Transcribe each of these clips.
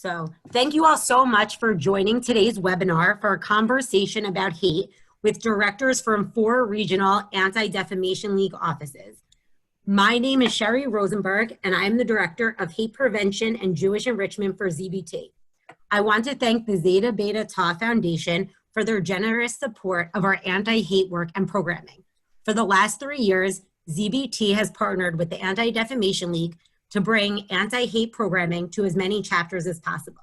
So thank you all so much for joining today's webinar for a conversation about hate with directors from 4 regional Anti-Defamation League offices. My name is Sherry Rosenberg, and I am the Director of Hate Prevention and Jewish Enrichment for ZBT. I want to thank the Zeta Beta Tau Foundation for their generous support of our anti-hate work and programming. For the last 3 years, ZBT has partnered with the Anti-Defamation League to bring anti-hate programming to as many chapters as possible.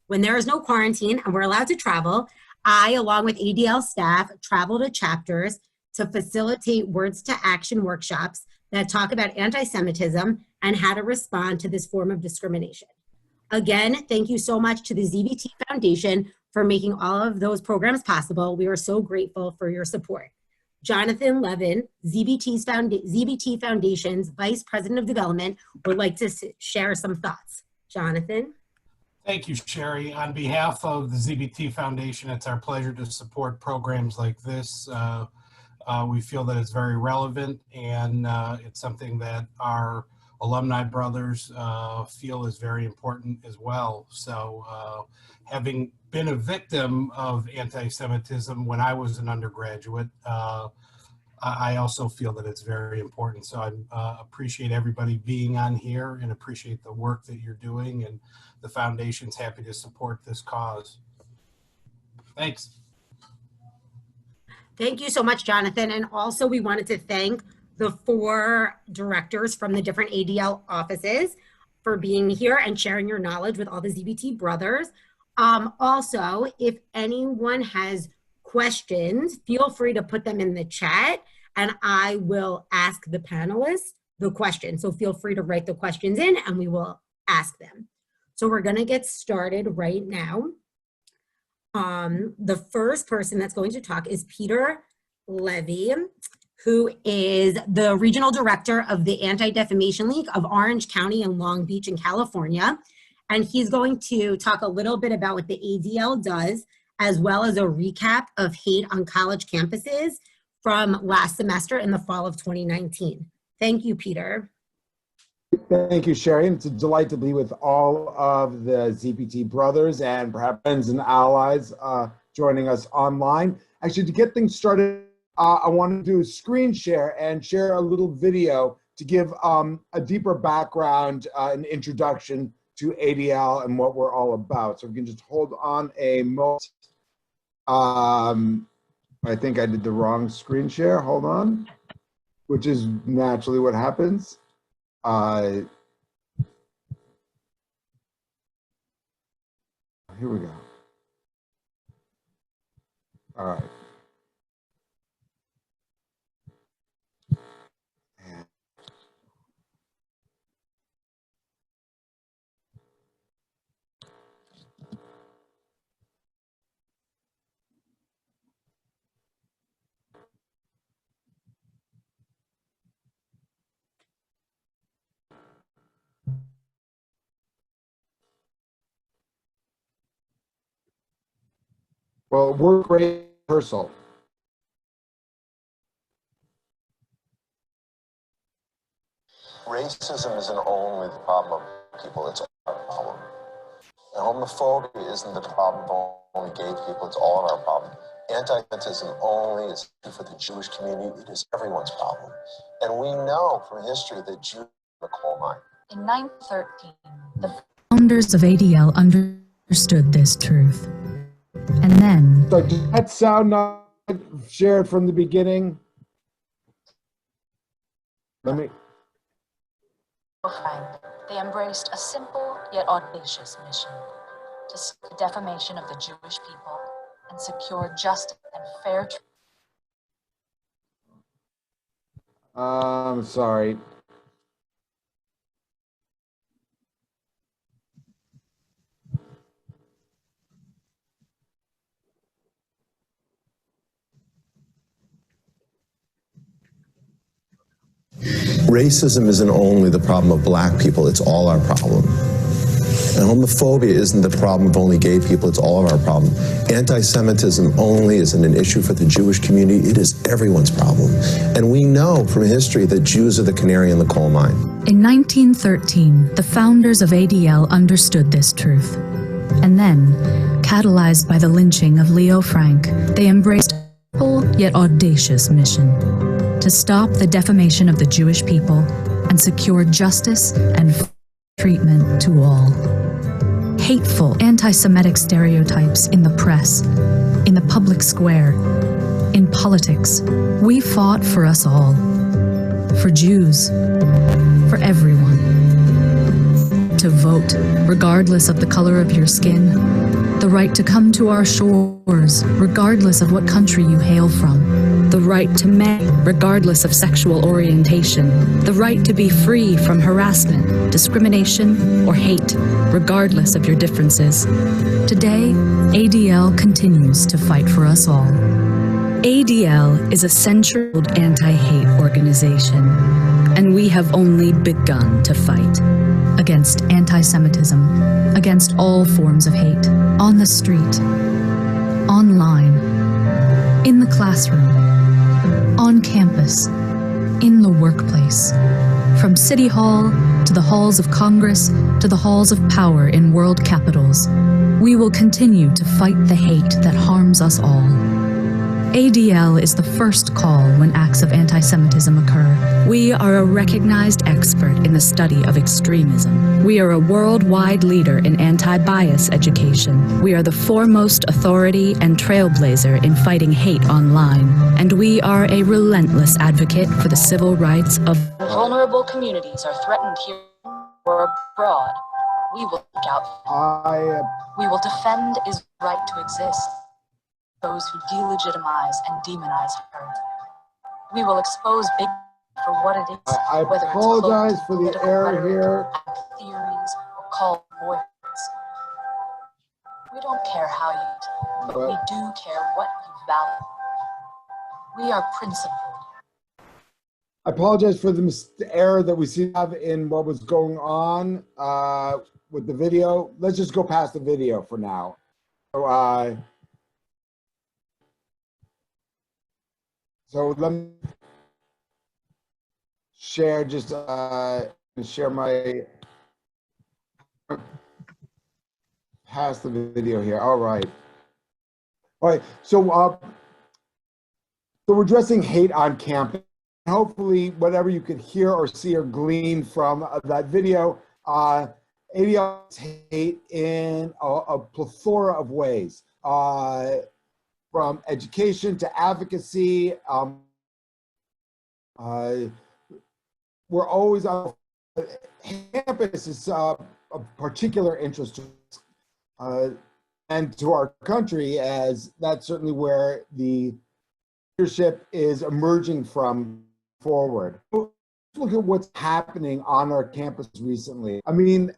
When there is no quarantine and we're allowed to travel, I, along with ADL staff, travel to chapters to facilitate words to action workshops that talk about anti-Semitism and how to respond to this form of discrimination. Again, thank you so much to the ZBT Foundation for making all of those programs possible. We are so grateful for your support. Jonathan Levin, ZBT Foundation's Vice President of Development, would like to share some thoughts. Jonathan? Thank you, Sherry. On behalf of the ZBT Foundation, it's our pleasure to support programs like this. We feel that it's very relevant, and it's something that our alumni brothers feel is very important as well. So having been a victim of anti-Semitism when I was an undergraduate, I also feel that it's very important. So I appreciate everybody being on here and appreciate the work that you're doing, and the foundation's happy to support this cause. Thanks. Thank you so much, Jonathan. And also we wanted to thank the 4 directors from the different ADL offices for being here and sharing your knowledge with all the ZBT brothers. Also, if anyone has questions, feel free to put them in the chat and I will ask the panelists the question. So feel free to write the questions in and we will ask them. So we're gonna get started right now. The first person that's going to talk is Peter Levy, who is the Regional Director of the Anti-Defamation League of Orange County and Long Beach in California. And he's going to talk a little bit about what the ADL does, as well as a recap of hate on college campuses from last semester in the fall of 2019. Thank you, Peter. Thank you, Sherry. It's a delight to be with all of the ZBT brothers and perhaps friends and allies joining us online. Actually, to get things started, I want to do a screen share and share a little video to give a deeper background and introduction to ADL and what we're all about. So if you can just hold on a moment. I think I did the wrong screen share. Hold on, which is naturally what happens. Here we go. All right. Well, we're great rehearsal. Racism isn't only the problem of people, it's our problem. And homophobia isn't the problem of only gay people, it's all our problem. Anti-Semitism only is for the Jewish community, it is everyone's problem. And we know from history that Jews are the coal mine. In 1913, the founders of ADL understood this truth. And then... So did that sound not shared from the beginning? Let me... They embraced a simple yet audacious mission to stop the defamation of the Jewish people and secure just and fair treatment. I'm sorry. Racism isn't only the problem of black people, it's all our problem. And homophobia isn't the problem of only gay people, it's all of our problem. Anti-Semitism only isn't an issue for the Jewish community, it is everyone's problem. And we know from history that Jews are the canary in the coal mine. In 1913, the founders of ADL understood this truth. And then, catalyzed by the lynching of Leo Frank, they embraced a simple yet audacious mission to stop the defamation of the Jewish people and secure justice and fair treatment to all. Hateful anti-Semitic stereotypes in the press, in the public square, in politics. We fought for us all, for Jews, for everyone. To vote, regardless of the color of your skin, the right to come to our shores, regardless of what country you hail from, the right to marry, regardless of sexual orientation, the right to be free from harassment, discrimination, or hate, regardless of your differences. Today, ADL continues to fight for us all. ADL is a century-old anti-hate organization, and we have only begun to fight against anti-Semitism, against all forms of hate, on the street, online, in the classroom, on campus, in the workplace, from City Hall to the halls of Congress to the halls of power in world capitals. We will continue to fight the hate that harms us all. ADL is the first call when acts of anti-Semitism occur. We are a recognized expert in the study of extremism. We are a worldwide leader in anti-bias education. We are the foremost authority and trailblazer in fighting hate online. And we are a relentless advocate for the civil rights of vulnerable communities are threatened here or abroad. We will look out. We will defend Israel's right to exist. Those who delegitimize and demonize her. We will expose big for what it is. I apologize for the error here. Theories or called voices. We don't care how you do, but we do care what you value. We are principled. I apologize for the error that we seem to have in what was going on with the video. Let's just go past the video for now. So let me share share my past the video here. All right. So we're addressing hate on campus. Hopefully, whatever you could hear or see or glean from that video, ADL is hate in a plethora of ways. From education to advocacy, we're always on campus is a particular interest to us and to our country, as that's certainly where the leadership is emerging from forward. Let's look at what's happening on our campus recently. I mean,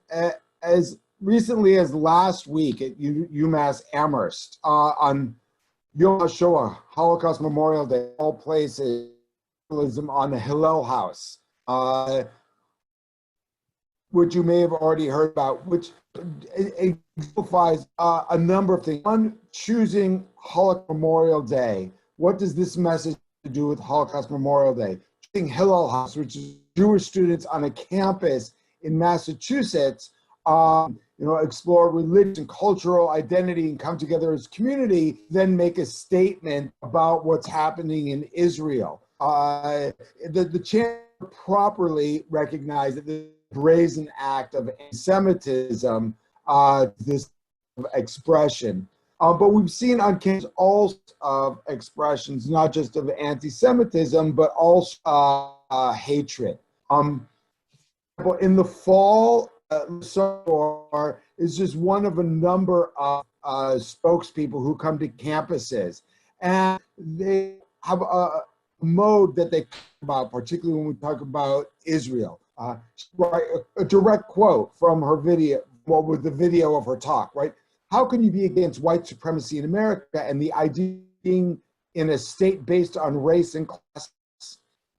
as recently as last week at UMass Amherst on Yom HaShoah, Holocaust Memorial Day, all places, on the Hillel House, which you may have already heard about, which exemplifies a number of things. One, choosing Holocaust Memorial Day. What does this message do with Holocaust Memorial Day? Choosing Hillel House, which is Jewish students on a campus in Massachusetts, explore religion and cultural identity and come together as community, then make a statement about what's happening in Israel. The chance to properly recognize that the brazen act of anti-Semitism, this expression. But we've seen on campus all of expressions, not just of anti-Semitism, but also hatred. In the fall, Sarsour is just one of a number of spokespeople who come to campuses, and they have a mode that they talk about, particularly when we talk about Israel. A direct quote from her video, with the video of her talk, right? How can you be against white supremacy in America and the idea of being in a state based on race and class,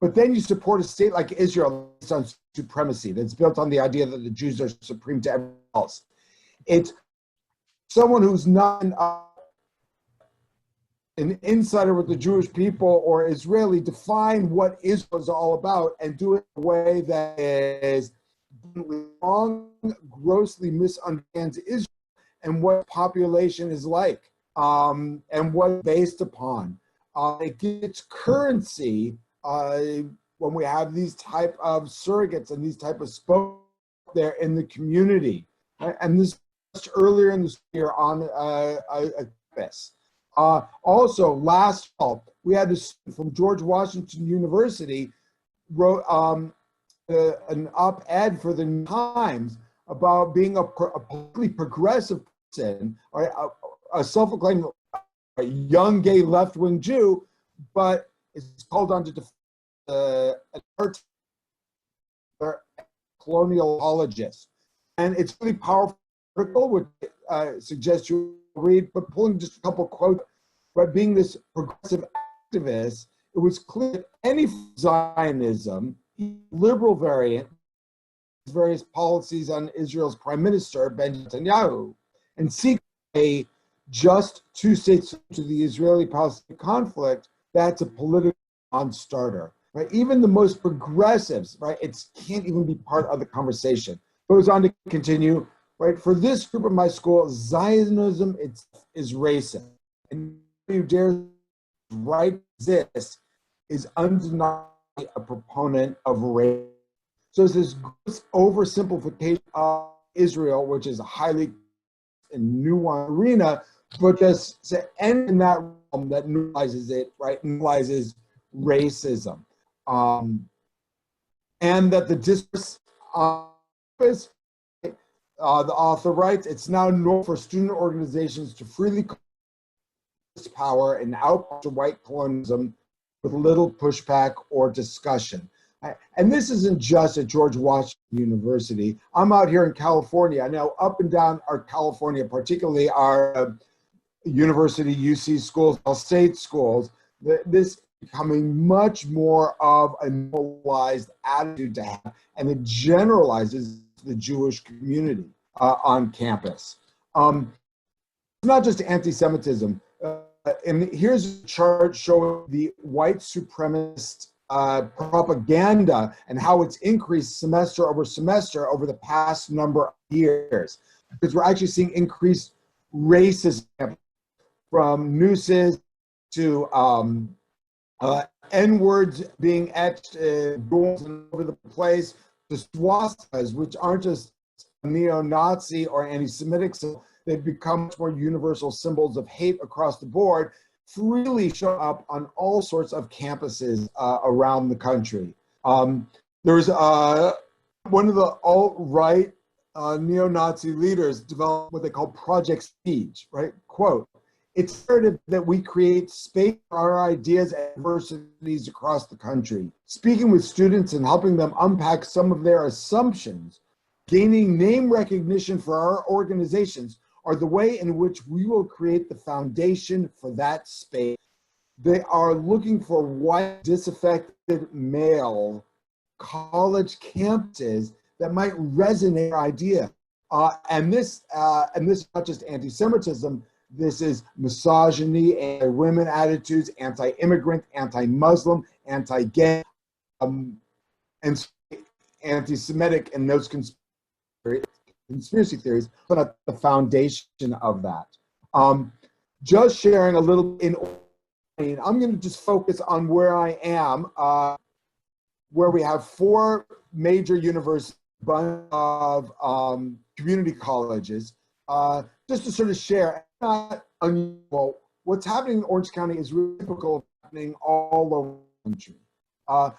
but then you support a state like Israel based on supremacy that's built on the idea that the Jews are supreme to everyone else? It's someone who's not an insider with the Jewish people or Israeli define what Israel is all about and do it in a way that is wrong, grossly misunderstands Israel, and what population is like, and what it's based upon. It gets currency when we have these type of surrogates and these type of spokes there in the community. Right? And this earlier in the year on this. Also, last fall, we had a student from George Washington University wrote an op-ed for the New Times about being a politically progressive person, or a self-proclaimed young gay left-wing Jew, but it's called on to defend colonial apologists. And it's really powerful article, which I suggest you read, but pulling just a couple quotes, but being this progressive activist, it was clear that any Zionism, liberal variant, various policies on Israel's prime minister, Benjamin Netanyahu, and seek a just two-state solution to the Israeli-Palestinian conflict, that's a political non-starter. Right? Even the most progressives, right? It can't even be part of the conversation. Goes on to continue, right? For this group of my school, Zionism is racist. And who dares right exist is undeniably a proponent of race. So it's this oversimplification of Israel, which is a highly nuanced arena, but just to end in that realm that normalizes it, right? Normalizes racism. And that the discourse the author writes, it's now normal for student organizations to freely power and out to white colonialism with little pushback or discussion. And this isn't just at George Washington University. I'm out here in California. I know up and down our California, particularly our university, UC schools, state schools, this becoming much more of a normalized attitude to have, and it generalizes the Jewish community on campus. It's not just anti-Semitism. And here's a chart showing the white supremacist propaganda and how it's increased semester over semester over the past number of years. Because we're actually seeing increased racism from nooses to N-words being etched all over the place, to swastikas, which aren't just neo-Nazi or anti-Semitic, so they've become much more universal symbols of hate across the board, freely show up on all sorts of campuses around the country. There's one of the alt-right neo-Nazi leaders developed what they call Project Siege, right? Quote, it's imperative that we create space for our ideas and diversities across the country. Speaking with students and helping them unpack some of their assumptions, gaining name recognition for our organizations are the way in which we will create the foundation for that space. They are looking for white, disaffected male college campuses that might resonate with their idea. And this is not just anti-Semitism. This is misogyny, anti-women attitudes, anti-immigrant, anti-Muslim, anti-gay, and anti-Semitic, and those conspiracy theories, but at the foundation of that. Just sharing a little I'm going to just focus on where I am, where we have 4 major universities, a bunch of community colleges, just to sort of share. Not unusual. What's happening in Orange County is really typical of happening all over the country. But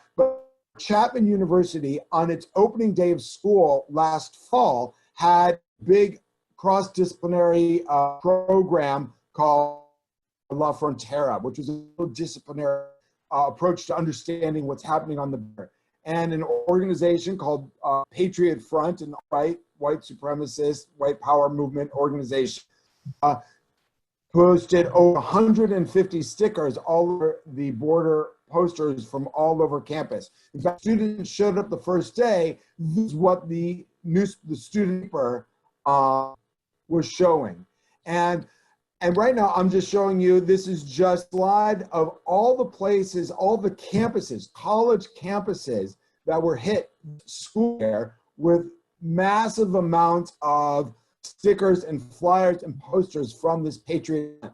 Chapman University, on its opening day of school last fall, had a big cross-disciplinary program called La Frontera, which was a disciplinary approach to understanding what's happening on the border. And an organization called Patriot Front, an white supremacist, white power movement organization, posted over 150 stickers all over the border posters from all over campus. In fact, students showed up the first day. This is what the student paper was showing. And right now, I'm just showing you, this is just a slide of all the places, all the campuses, college campuses that were hit school year with massive amounts of stickers and flyers and posters from this Patriot event.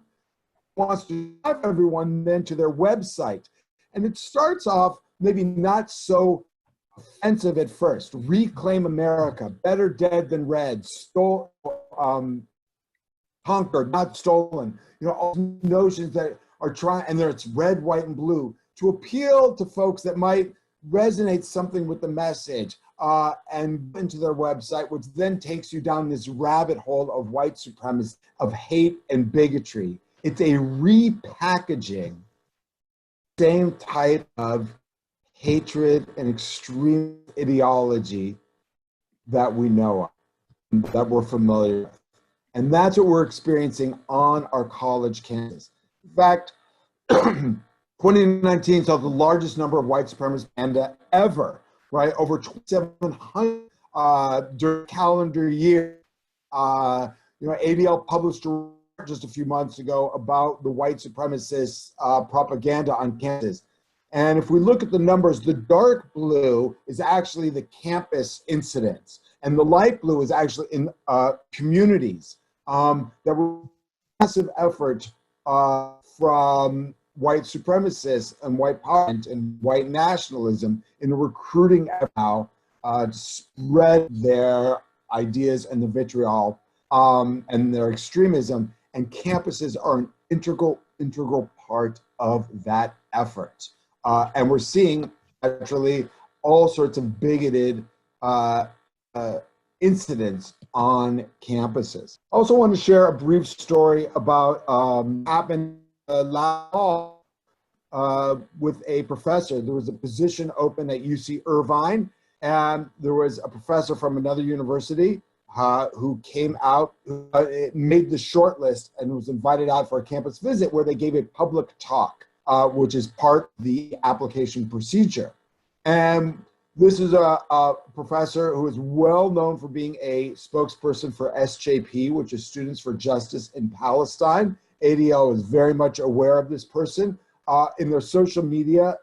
Wants to drive everyone then to their website. And it starts off maybe not so offensive at first. Reclaim America, better dead than red, conquered, not stolen. You know, all notions that are trying, and it's red, white, and blue, to appeal to folks that might resonate something with the message and into their website, which then takes you down this rabbit hole of white supremacy, of hate and bigotry. It's a repackaging, same type of hatred and extreme ideology that we know of, that we're familiar with. And that's what we're experiencing on our college campus. In fact, 2019 saw the largest number of white supremacists ever, right? Over 2,700 during calendar year. ADL published a report just a few months ago about the white supremacist propaganda on campus. And if we look at the numbers, the dark blue is actually the campus incidents, and the light blue is actually in communities. There were massive efforts from white supremacists and white power and white nationalism in recruiting now to spread their ideas and the vitriol and their extremism. And campuses are an integral part of that effort. And we're seeing actually all sorts of bigoted incidents on campuses. I also want to share a brief story about happened last fall with a professor. There was a position open at UC Irvine, and there was a professor from another university who came out, made the short list, and was invited out for a campus visit where they gave a public talk, which is part of the application procedure. And this is a professor who is well known for being a spokesperson for SJP, which is Students for Justice in Palestine. ADL is very much aware of this person. In their social media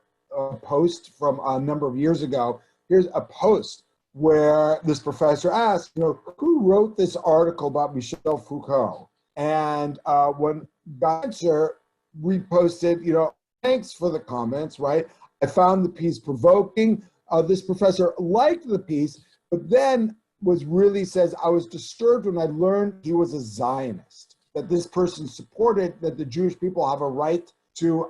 post from a number of years ago, here's a post where this professor asked, who wrote this article about Michel Foucault? And when Gantzer reposted, thanks for the comments, right? I found the piece provoking. This professor liked the piece, but then says, I was disturbed when I learned he was a Zionist, that this person supported that the Jewish people have a right to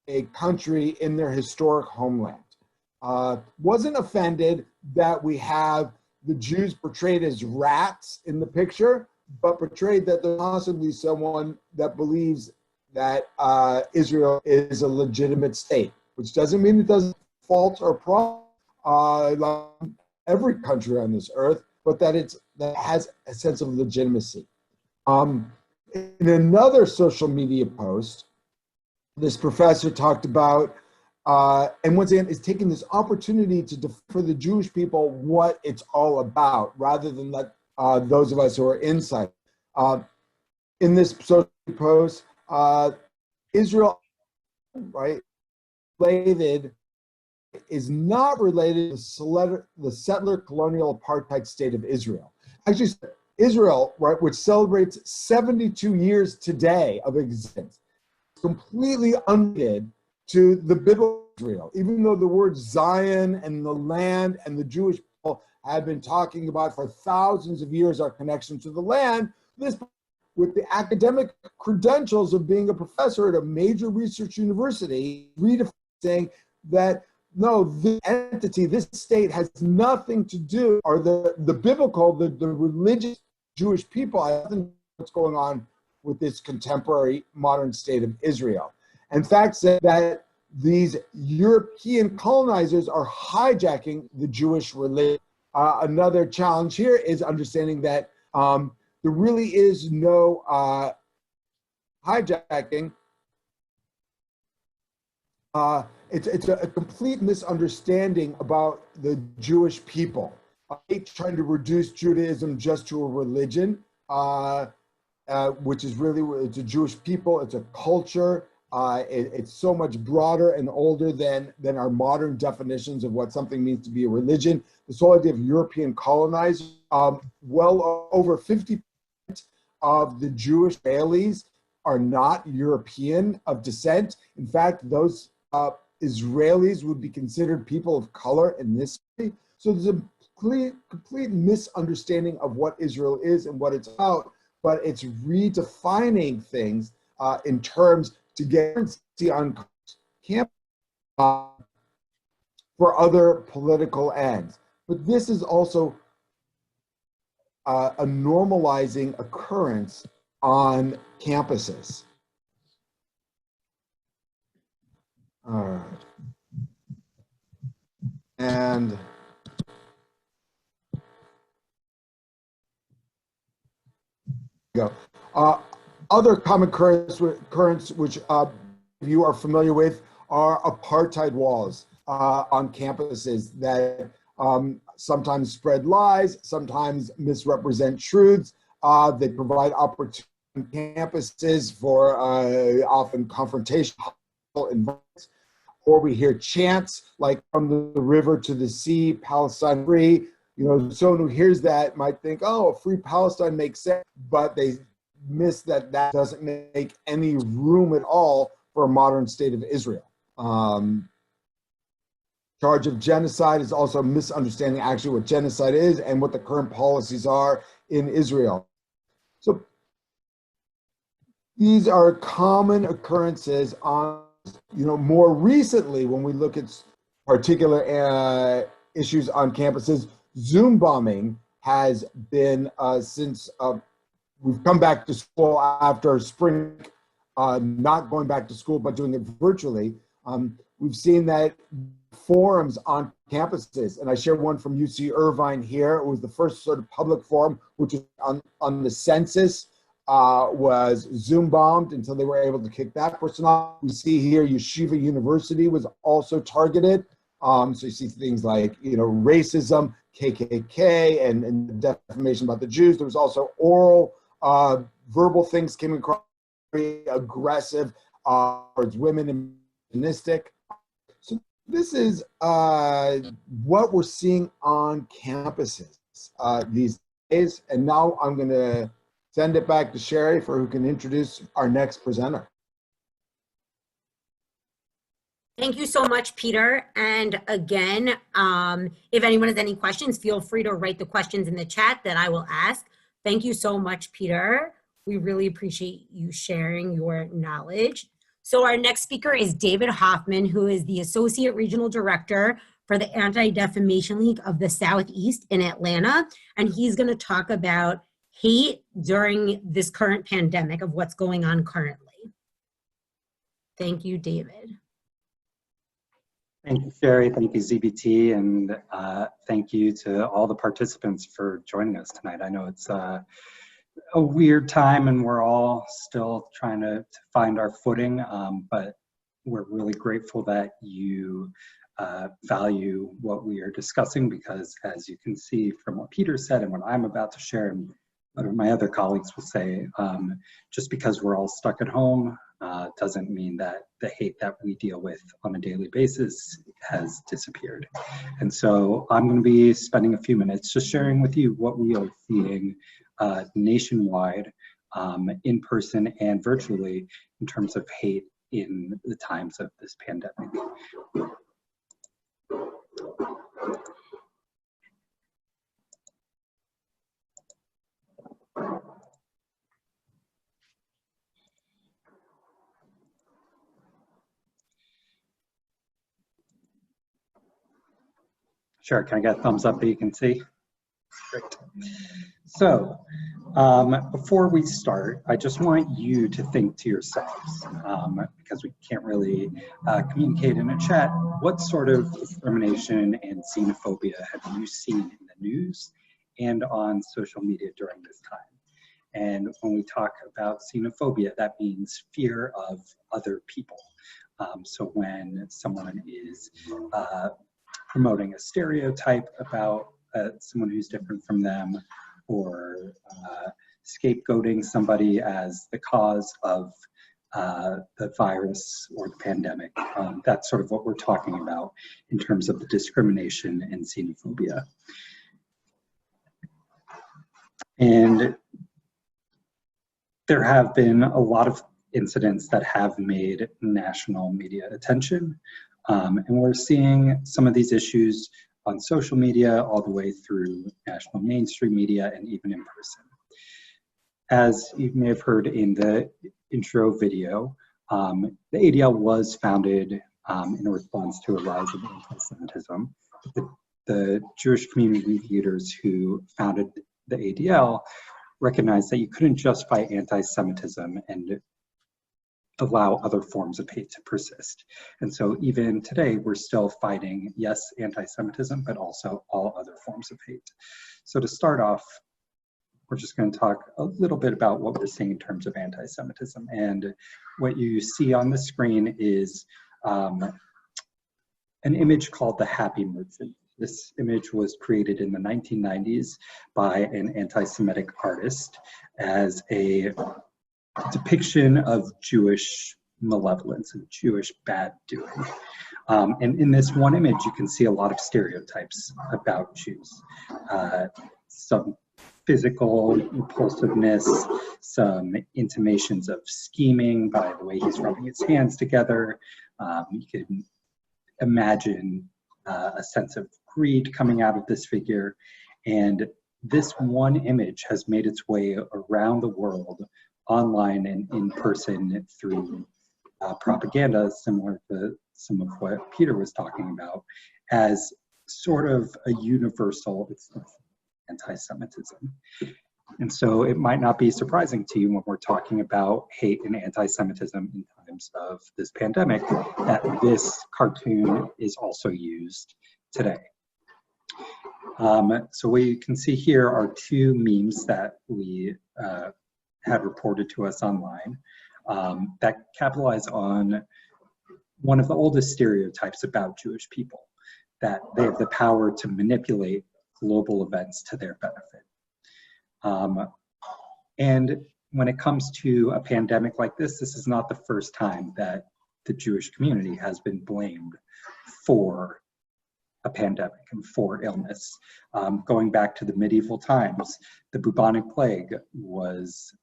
a country in their historic homeland. Wasn't offended that we have the Jews portrayed as rats in the picture, but portrayed that there's possibly someone that believes that Israel is a legitimate state, which doesn't mean it doesn't fault or problem like every country on this earth, but that has a sense of legitimacy. In another social media post, this professor talked about, and once again, is taking this opportunity for the Jewish people what it's all about, rather than let those of us who are inside. In this social post, Israel, right, is not related to the settler colonial apartheid state of Israel. Actually, Israel, right, which celebrates 72 years today of existence, completely unrelated to the biblical Israel, even though the word Zion and the land and the Jewish people have been talking about for thousands of years our connection to the land. This, with the academic credentials of being a professor at a major research university, saying that no, this entity, this state has nothing to do, or the biblical, the religious Jewish people have nothing to do with what's going on with this contemporary modern state of Israel. In fact, said that these European colonizers are hijacking the Jewish religion. Another challenge here is understanding that there really is no hijacking. It's a complete misunderstanding about the Jewish people. Trying to reduce Judaism just to a religion, which is really, it's a Jewish people, it's a culture, It's so much broader and older than our modern definitions of what something means to be a religion. This whole idea of European colonizers, well over 50% of the Jewish Israelis are not European of descent. In fact, those Israelis would be considered people of color in this country. So there's a complete misunderstanding of what Israel is and what it's about, but it's redefining things in terms to get on campus for other political ends. But this is also a normalizing occurrence on campuses. All right. And go. Other common currents which you are familiar with are apartheid walls on campuses that sometimes spread lies, sometimes misrepresent truths. They provide opportunity on campuses for often confrontational environments. Or we hear chants like from the river to the sea, Palestine free. You know, someone who hears that might think, oh, free Palestine makes sense, but they miss that doesn't make any room at all for a modern state of Israel. Charge of genocide is also misunderstanding actually what genocide is and what the current policies are in Israel. So these are common occurrences on, more recently when we look at particular issues on campuses. Zoombombing has been since we've come back to school after spring, not going back to school, but doing it virtually. We've seen that forums on campuses, and I share one from UC Irvine here. It was the first sort of public forum, which was on the census, was Zoom bombed until they were able to kick that person off. We see here Yeshiva University was also targeted. So you see things like, racism, KKK, and defamation about the Jews. There was also oral, verbal things came across, very aggressive towards women and misogynistic. So this is what we're seeing on campuses these days. And now I'm going to send it back to Sherry for who can introduce our next presenter. Thank you so much, Peter. And again, if anyone has any questions, feel free to write the questions in the chat that I will ask. Thank you so much, Peter. We really appreciate you sharing your knowledge. So our next speaker is David Hoffman, who is the Associate Regional Director for the Anti-Defamation League of the Southeast in Atlanta. And he's going to talk about hate during this current pandemic of what's going on currently. Thank you, David. Thank you, Sherry. Thank you, ZBT, and thank you to all the participants for joining us tonight. I know it's a weird time and we're all still trying to find our footing, but we're really grateful that you value what we are discussing, because as you can see from what Peter said and what I'm about to share and what my other colleagues will say, just because we're all stuck at home doesn't mean that the hate that we deal with on a daily basis has disappeared. And so I'm going to be spending a few minutes just sharing with you what we are seeing nationwide, in person and virtually, in terms of hate in the times of this pandemic. Sure, can I get a thumbs up that you can see? Great. So, before we start, I just want you to think to yourselves, because we can't really communicate in a chat, what sort of discrimination and xenophobia have you seen in the news and on social media during this time? And when we talk about xenophobia, that means fear of other people. So when someone is promoting a stereotype about someone who's different from them, or scapegoating somebody as the cause of the virus or the pandemic. That's sort of what we're talking about in terms of the discrimination and xenophobia. And there have been a lot of incidents that have made national media attention. And we're seeing some of these issues on social media all the way through national mainstream media and even in person. As you may have heard in the intro video, the ADL was founded in response to a rise of anti-Semitism. The Jewish community leaders who founded the ADL recognized that you couldn't justify anti-Semitism and allow other forms of hate to persist. And so even today, we're still fighting, yes, anti-Semitism, but also all other forms of hate. So to start off, we're just going to talk a little bit about what we're seeing in terms of anti-Semitism. And what you see on the screen is an image called the Happy Merchant. This image was created in the 1990s by an anti-Semitic artist as a depiction of Jewish malevolence and Jewish bad doing. And in this one image, you can see a lot of stereotypes about Jews. Some physical impulsiveness, some intimations of scheming by the way he's rubbing his hands together. You can imagine a sense of greed coming out of this figure. And this one image has made its way around the world, online and in person, through propaganda, similar to some of what Peter was talking about, as sort of a universal anti-Semitism. And so it might not be surprising to you when we're talking about hate and anti-Semitism in times of this pandemic that this cartoon is also used today. So what you can see here are two memes that we had reported to us online that capitalize on one of the oldest stereotypes about Jewish people, that they have the power to manipulate global events to their benefit. And when it comes to a pandemic like this is not the first time that the Jewish community has been blamed for a pandemic and for illness. Going back to the medieval times, the bubonic plague was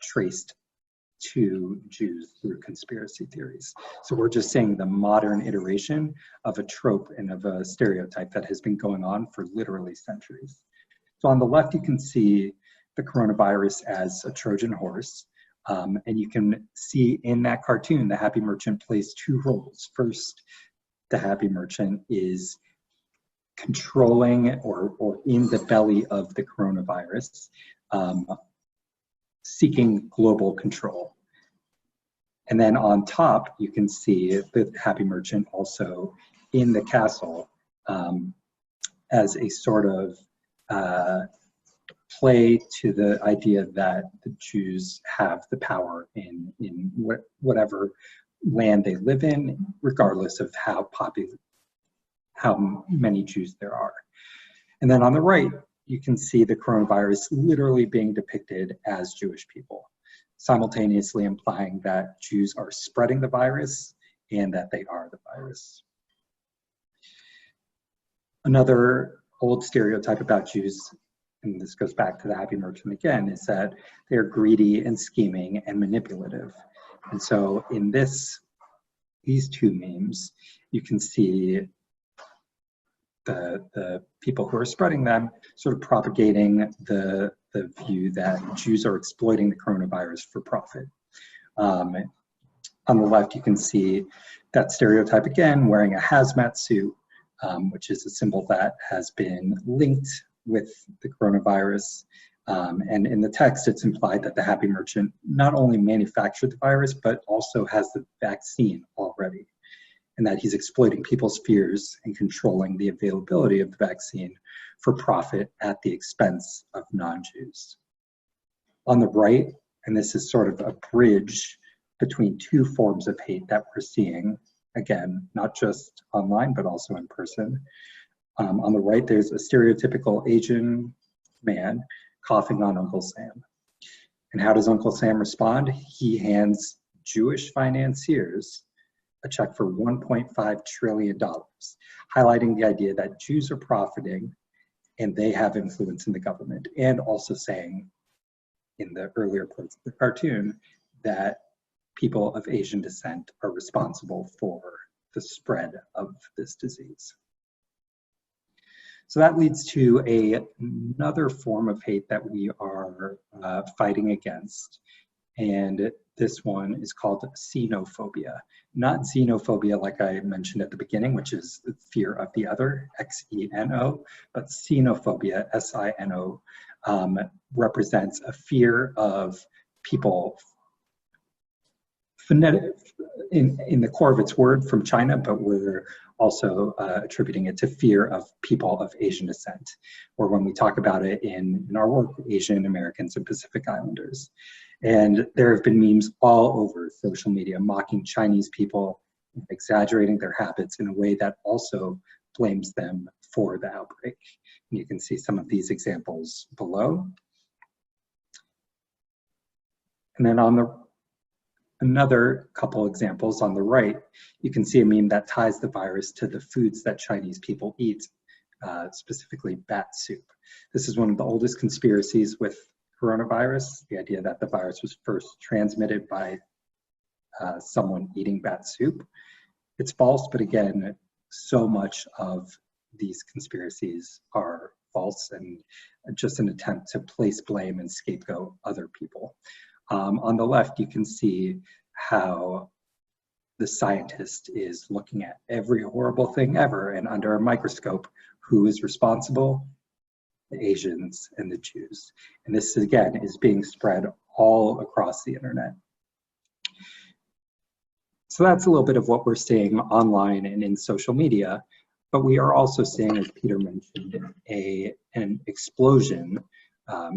traced to Jews through conspiracy theories. So we're just seeing the modern iteration of a trope and of a stereotype that has been going on for literally centuries. So on the left, you can see the coronavirus as a Trojan horse. And you can see in that cartoon, the Happy Merchant plays two roles. First, the Happy Merchant is controlling or in the belly of the coronavirus, seeking global control. And then on top, you can see the Happy Merchant also in the castle as a sort of play to the idea that the Jews have the power in whatever land they live in, regardless of how many Jews there are. And then on the right, you can see the coronavirus literally being depicted as Jewish people, simultaneously implying that Jews are spreading the virus and that they are the virus. Another old stereotype about Jews, and this goes back to the Happy Merchant again, is that they're greedy and scheming and manipulative. And so in these two memes, you can see the people who are spreading them sort of propagating the view that Jews are exploiting the coronavirus for profit. On the left, you can see that stereotype again, wearing a hazmat suit, which is a symbol that has been linked with the coronavirus. And in the text, it's implied that the Happy Merchant not only manufactured the virus, but also has the vaccine already, and that he's exploiting people's fears and controlling the availability of the vaccine for profit at the expense of non-Jews. On the right, and this is sort of a bridge between two forms of hate that we're seeing, again, not just online, but also in person. On the right, there's a stereotypical Asian man coughing on Uncle Sam. And how does Uncle Sam respond? He hands Jewish financiers a check for $1.5 trillion, highlighting the idea that Jews are profiting and they have influence in the government, and also saying in the earlier parts of the cartoon that people of Asian descent are responsible for the spread of this disease. So that leads to another form of hate that we are fighting against. And this one is called Sinophobia. Not xenophobia like I mentioned at the beginning, which is fear of the other, X-E-N-O, but Sinophobia, S-I-N-O, represents a fear of people in the core of its word from China, but we're also attributing it to fear of people of Asian descent, or when we talk about it in our work, Asian Americans and Pacific Islanders. And there have been memes all over social media mocking Chinese people, exaggerating their habits in a way that also blames them for the outbreak. And you can see some of these examples below. And then on another couple examples on the right, you can see a meme that ties the virus to the foods that Chinese people eat, specifically bat soup. This is one of the oldest conspiracies with coronavirus, the idea that the virus was first transmitted by someone eating bat soup. It's false, but again, so much of these conspiracies are false and just an attempt to place blame and scapegoat other people. On the left, you can see how the scientist is looking at every horrible thing ever, and under a microscope, who is responsible? The Asians and the Jews. And this, again, is being spread all across the internet. So that's a little bit of what we're seeing online and in social media, but we are also seeing, as Peter mentioned, an explosion, I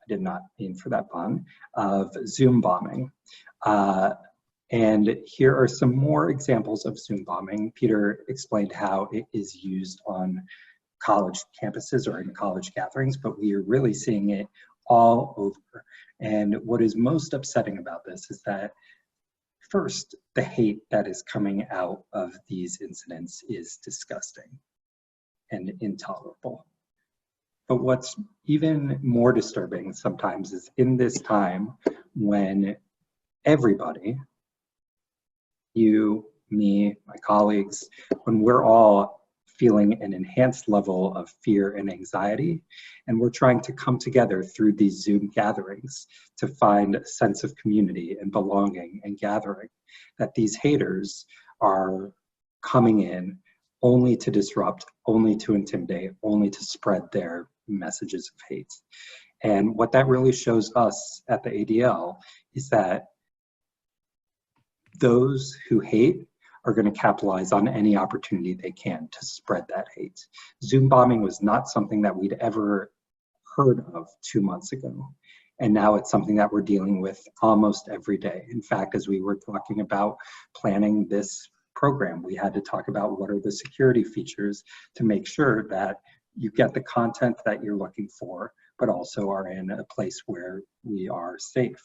did not mean for that pun, of Zoom bombing. And here are some more examples of Zoom bombing. Peter explained how it is used on college campuses or in college gatherings, but we are really seeing it all over. And what is most upsetting about this is that, first, the hate that is coming out of these incidents is disgusting and intolerable. But what's even more disturbing sometimes is in this time when everybody, you, me, my colleagues, when we're all feeling an enhanced level of fear and anxiety, and we're trying to come together through these Zoom gatherings to find a sense of community and belonging and gathering, that these haters are coming in only to disrupt, only to intimidate, only to spread their messages of hate. And what that really shows us at the ADL is that those who hate are going to capitalize on any opportunity they can to spread that hate. Zoom bombing was not something that we'd ever heard of 2 months ago. And now it's something that we're dealing with almost every day. In fact, as we were talking about planning this program, we had to talk about what are the security features to make sure that you get the content that you're looking for, but also are in a place where we are safe.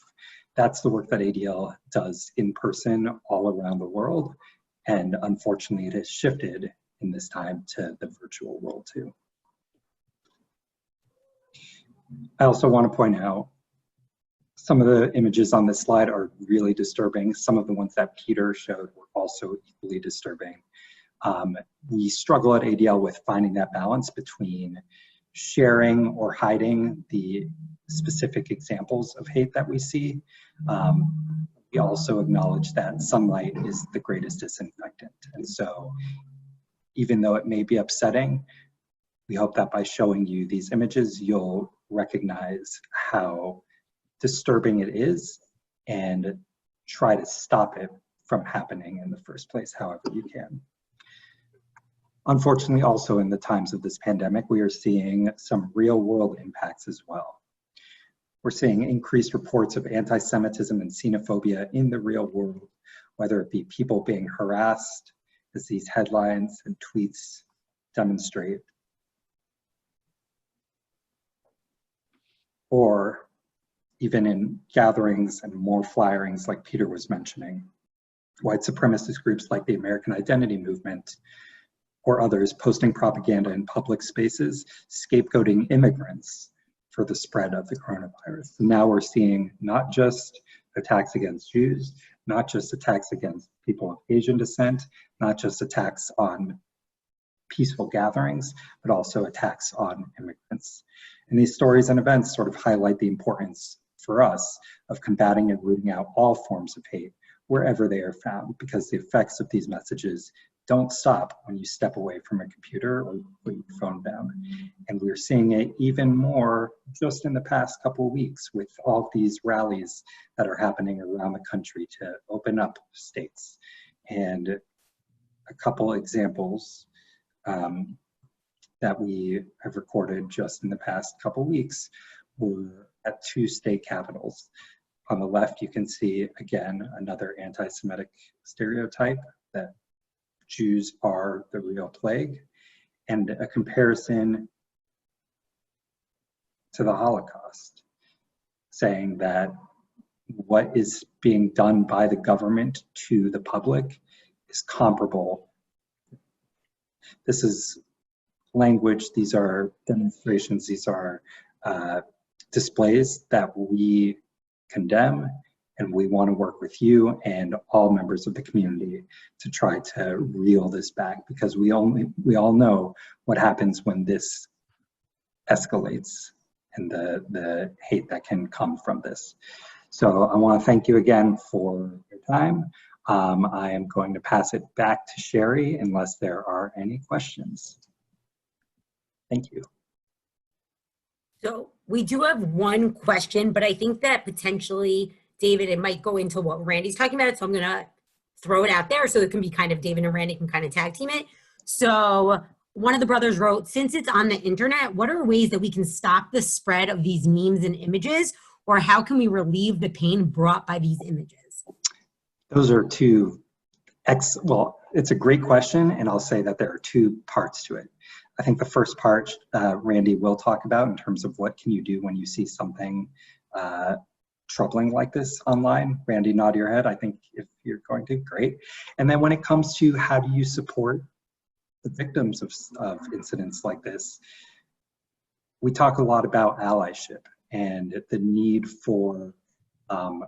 That's the work that ADL does in person all around the world. And unfortunately, it has shifted in this time to the virtual world too. I also want to point out some of the images on this slide are really disturbing. Some of the ones that Peter showed were also equally disturbing. We struggle at ADL with finding that balance between sharing or hiding the specific examples of hate that we see. We also acknowledge that sunlight is the greatest disinfectant. And so even though it may be upsetting, we hope that by showing you these images, you'll recognize how disturbing it is and try to stop it from happening in the first place, however you can. Unfortunately, also in the times of this pandemic, we are seeing some real world impacts as well. We're seeing increased reports of anti-Semitism and xenophobia in the real world, whether it be people being harassed, as these headlines and tweets demonstrate, or even in gatherings and more flyerings like Peter was mentioning. White supremacist groups like the American Identity Movement or others posting propaganda in public spaces, scapegoating immigrants for the spread of the coronavirus. And now we're seeing not just attacks against Jews, not just attacks against people of Asian descent, not just attacks on peaceful gatherings, but also attacks on immigrants. And these stories and events sort of highlight the importance for us of combating and rooting out all forms of hate wherever they are found, because the effects of these messages don't stop when you step away from a computer or put your phone down. And we're seeing it even more just in the past couple of weeks with all these rallies that are happening around the country to open up states. And a couple examples that we have recorded just in the past couple of weeks were at 2 state capitals. On the left, you can see, again, another anti-Semitic stereotype that Jews are the real plague, and a comparison to the Holocaust, saying that what is being done by the government to the public is comparable. This is language, these are demonstrations, these are displays that we condemn, and we want to work with you and all members of the community to try to reel this back, because we all know what happens when this escalates and the hate that can come from this. So I want to thank you again for your time. I am going to pass it back to Sherry unless there are any questions. Thank you. So we do have one question, but I think that potentially, David, it might go into what Randy's talking about. So I'm going to throw it out there so it can be kind of David and Randy can kind of tag team it. So one of the brothers wrote, since it's on the internet, what are ways that we can stop the spread of these memes and images, or how can we relieve the pain brought by these images? Those are well, it's a great question, and I'll say that there are 2 parts to it. I think the first part, Randy will talk about in terms of what can you do when you see something troubling like this online. Randy, nod your head. I think if you're going to, great. And then when it comes to how do you support the victims of incidents like this, we talk a lot about allyship and the need for,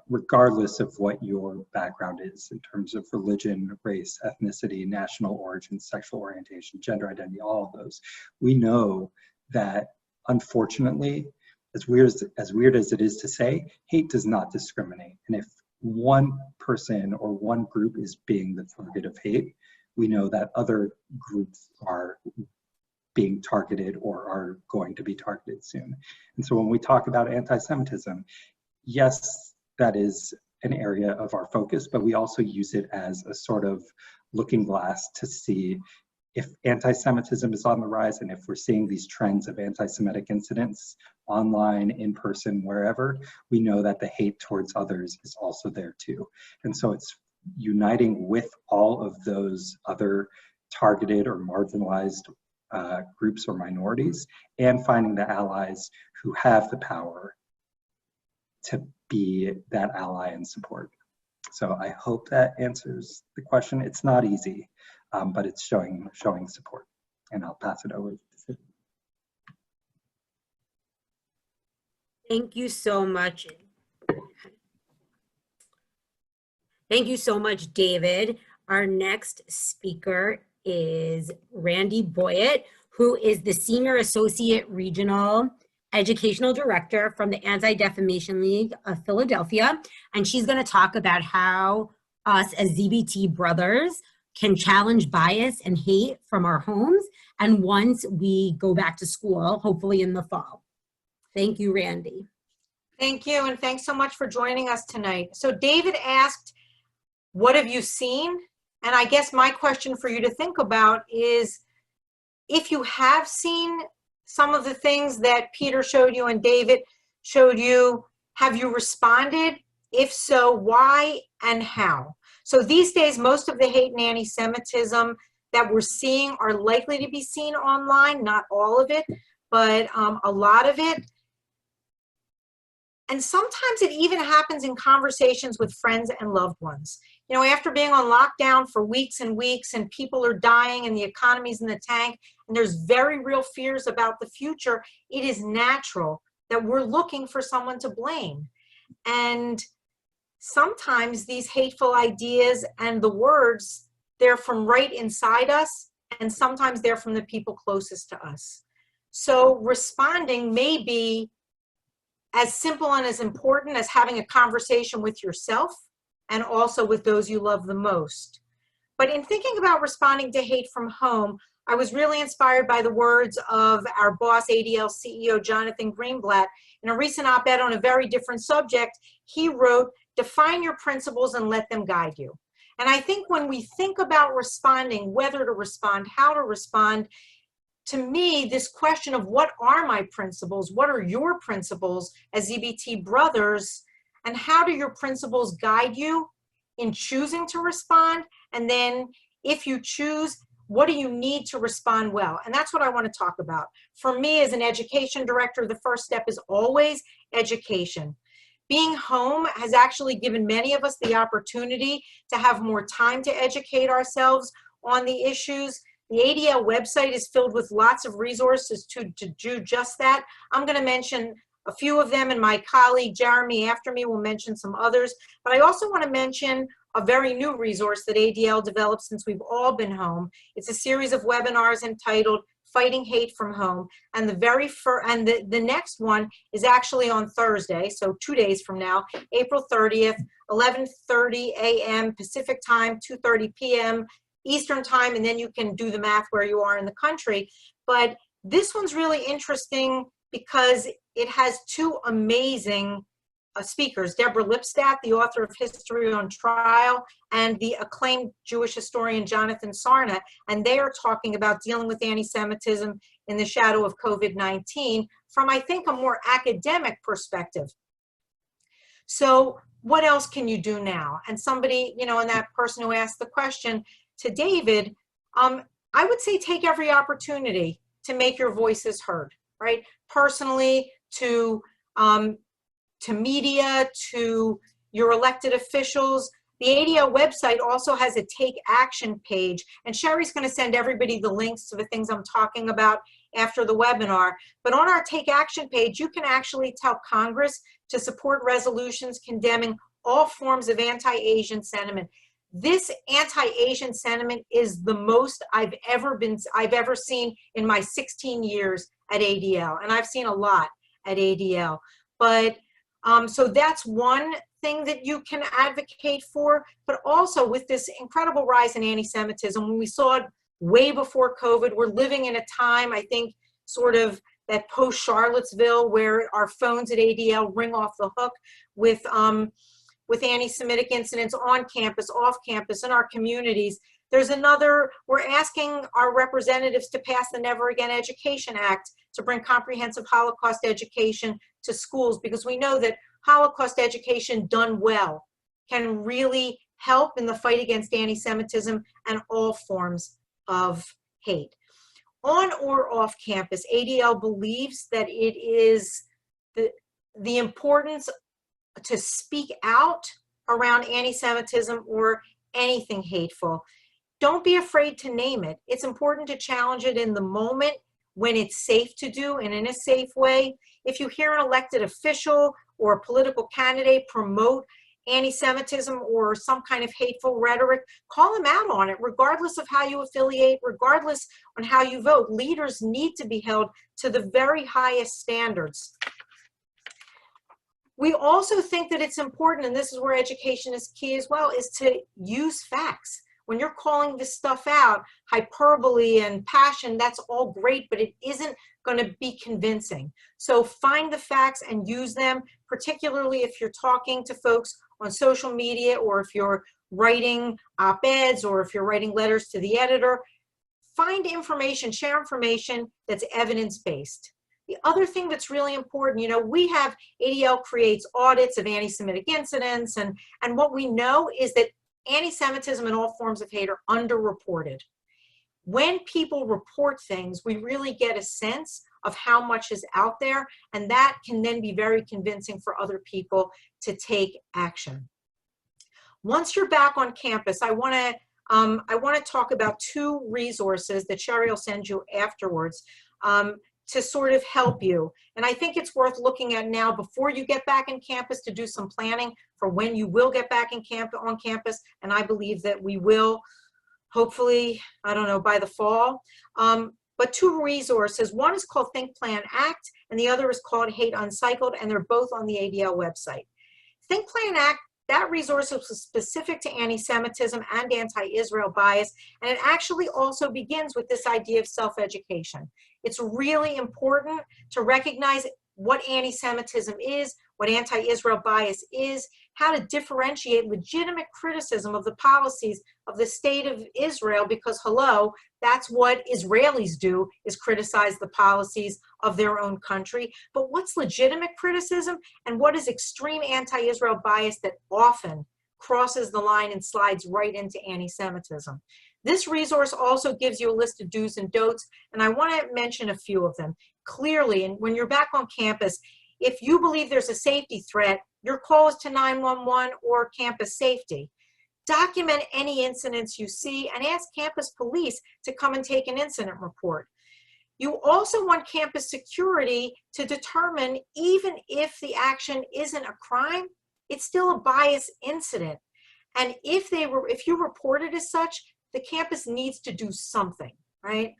regardless of what your background is in terms of religion, race, ethnicity, national origin, sexual orientation, gender identity, all of those, we know that unfortunately, as weird as it is to say, hate does not discriminate. And if one person or one group is being the target of hate, we know that other groups are being targeted or are going to be targeted soon. And so when we talk about anti-Semitism, yes, that is an area of our focus, but we also use it as a sort of looking glass to see if anti-Semitism is on the rise and if we're seeing these trends of anti-Semitic incidents online, in person, wherever, we know that the hate towards others is also there too. And so it's uniting with all of those other targeted or marginalized groups or minorities and finding the allies who have the power to be that ally and support. So I hope that answers the question. It's not easy, but it's showing support. And I'll pass it over to Sid. Thank you so much. Thank you so much, David. Our next speaker is Randy Boyett, who is the Senior Associate Regional Educational Director from the Anti-Defamation League of Philadelphia. And she's going to talk about how us as ZBT brothers can challenge bias and hate from our homes and once we go back to school, hopefully in the fall. Thank you, Randy. Thank you, and thanks so much for joining us tonight. So David asked, what have you seen? And I guess my question for you to think about is, if you have seen some of the things that Peter showed you and David showed you, have you responded? If so, why and how? So these days, most of the hate and anti-Semitism that we're seeing are likely to be seen online, not all of it, but a lot of it. And sometimes it even happens in conversations with friends and loved ones. You know, after being on lockdown for weeks and weeks and people are dying and the economy's in the tank and there's very real fears about the future, it is natural that we're looking for someone to blame. And sometimes these hateful ideas and the words, they're from right inside us, and sometimes they're from the people closest to us. So responding may be as simple and as important as having a conversation with yourself and also with those you love the most. But in thinking about responding to hate from home, I was really inspired by the words of our boss, ADL CEO Jonathan Greenblatt. In a recent op-ed on a very different subject, he wrote, "Define your principles and let them guide you." And I think when we think about responding, whether to respond, how to respond, to me, this question of what are my principles, what are your principles as ZBT brothers, and how do your principles guide you in choosing to respond? And then if you choose, what do you need to respond well? And that's what I want to talk about. For me as an education director, the first step is always education. Being home has actually given many of us the opportunity to have more time to educate ourselves on the issues. The ADL website is filled with lots of resources to do just that. I'm going to mention a few of them, and my colleague Jeremy after me will mention some others. But I also want to mention a very new resource that ADL developed since we've all been home. It's a series of webinars entitled Fighting Hate from Home. And the next one is actually on Thursday, so 2 days from now, April 30th, 11:30 a.m. Pacific time, 2:30 p.m. Eastern time, and then you can do the math where you are in the country. But this one's really interesting because it has two amazing speakers, Deborah Lipstadt, the author of History on Trial, and the acclaimed Jewish historian Jonathan Sarna, and they are talking about dealing with anti-Semitism in the shadow of COVID-19 from, I think, a more academic perspective. So what else can you do now? And somebody, you know, and that person who asked the question to David, I would say take every opportunity to make your voices heard, right? Personally, to media, to your elected officials. The ADL website also has a take action page, and Sherry's going to send everybody the links to the things I'm talking about after the webinar. But on our take action page, you can actually tell Congress to support resolutions condemning all forms of anti-Asian sentiment. This anti-Asian sentiment is the most I've ever seen in my 16 years at ADL, and I've seen a lot at ADL. But so that's one thing that you can advocate for, but also with this incredible rise in anti-Semitism, when we saw it way before COVID, we're living in a time, I think, sort of that post-Charlottesville, where our phones at ADL ring off the hook with anti-Semitic incidents on campus, off campus, in our communities. There's another, we're asking our representatives to pass the Never Again Education Act to bring comprehensive Holocaust education to schools, because we know that Holocaust education done well can really help in the fight against anti-Semitism and all forms of hate. On or off campus, ADL believes that it is the importance to speak out around anti-Semitism or anything hateful. Don't be afraid to name it. It's important to challenge it in the moment when it's safe to do and in a safe way. If you hear an elected official or a political candidate promote anti-Semitism or some kind of hateful rhetoric, call them out on it, regardless of how you affiliate, regardless on how you vote. Leaders need to be held to the very highest standards. We also think that it's important, and this is where education is key as well, is to use facts. When you're calling this stuff out, hyperbole and passion, that's all great, but it isn't going to be convincing. So find the facts and use them, particularly if you're talking to folks on social media, or if you're writing op-eds, or if you're writing letters to the editor. Find information, share information that's evidence-based. The other thing that's really important, you know, we have, ADL creates audits of anti-Semitic incidents, and what we know is that anti-Semitism and all forms of hate are underreported. When people report things, we really get a sense of how much is out there, and that can then be very convincing for other people to take action. Once you're back on campus, I want to talk about two resources that Sherry will send you afterwards to sort of help you. And I think it's worth looking at now before you get back in campus to do some planning for when you will get back on campus. And I believe that we will, hopefully, I don't know, by the fall. But two resources. One is called Think, Plan, Act, and the other is called Hate Uncycled, and they're both on the ADL website. Think, Plan, Act, that resource was specific to anti-Semitism and anti-Israel bias, and it actually also begins with this idea of self-education. It's really important to recognize what anti-Semitism is, what anti-Israel bias is, how to differentiate legitimate criticism of the policies of the state of Israel, because hello, that's what Israelis do, is criticize the policies of their own country. But what's legitimate criticism and what is extreme anti-Israel bias that often crosses the line and slides right into anti-Semitism? This resource also gives you a list of do's and don'ts, and I want to mention a few of them. Clearly, and when you're back on campus, if you believe there's a safety threat, your call is to 911 or campus safety. Document any incidents you see and ask campus police to come and take an incident report. You also want campus security to determine, even if the action isn't a crime, it's still a bias incident. And if you report it as such, the campus needs to do something, right?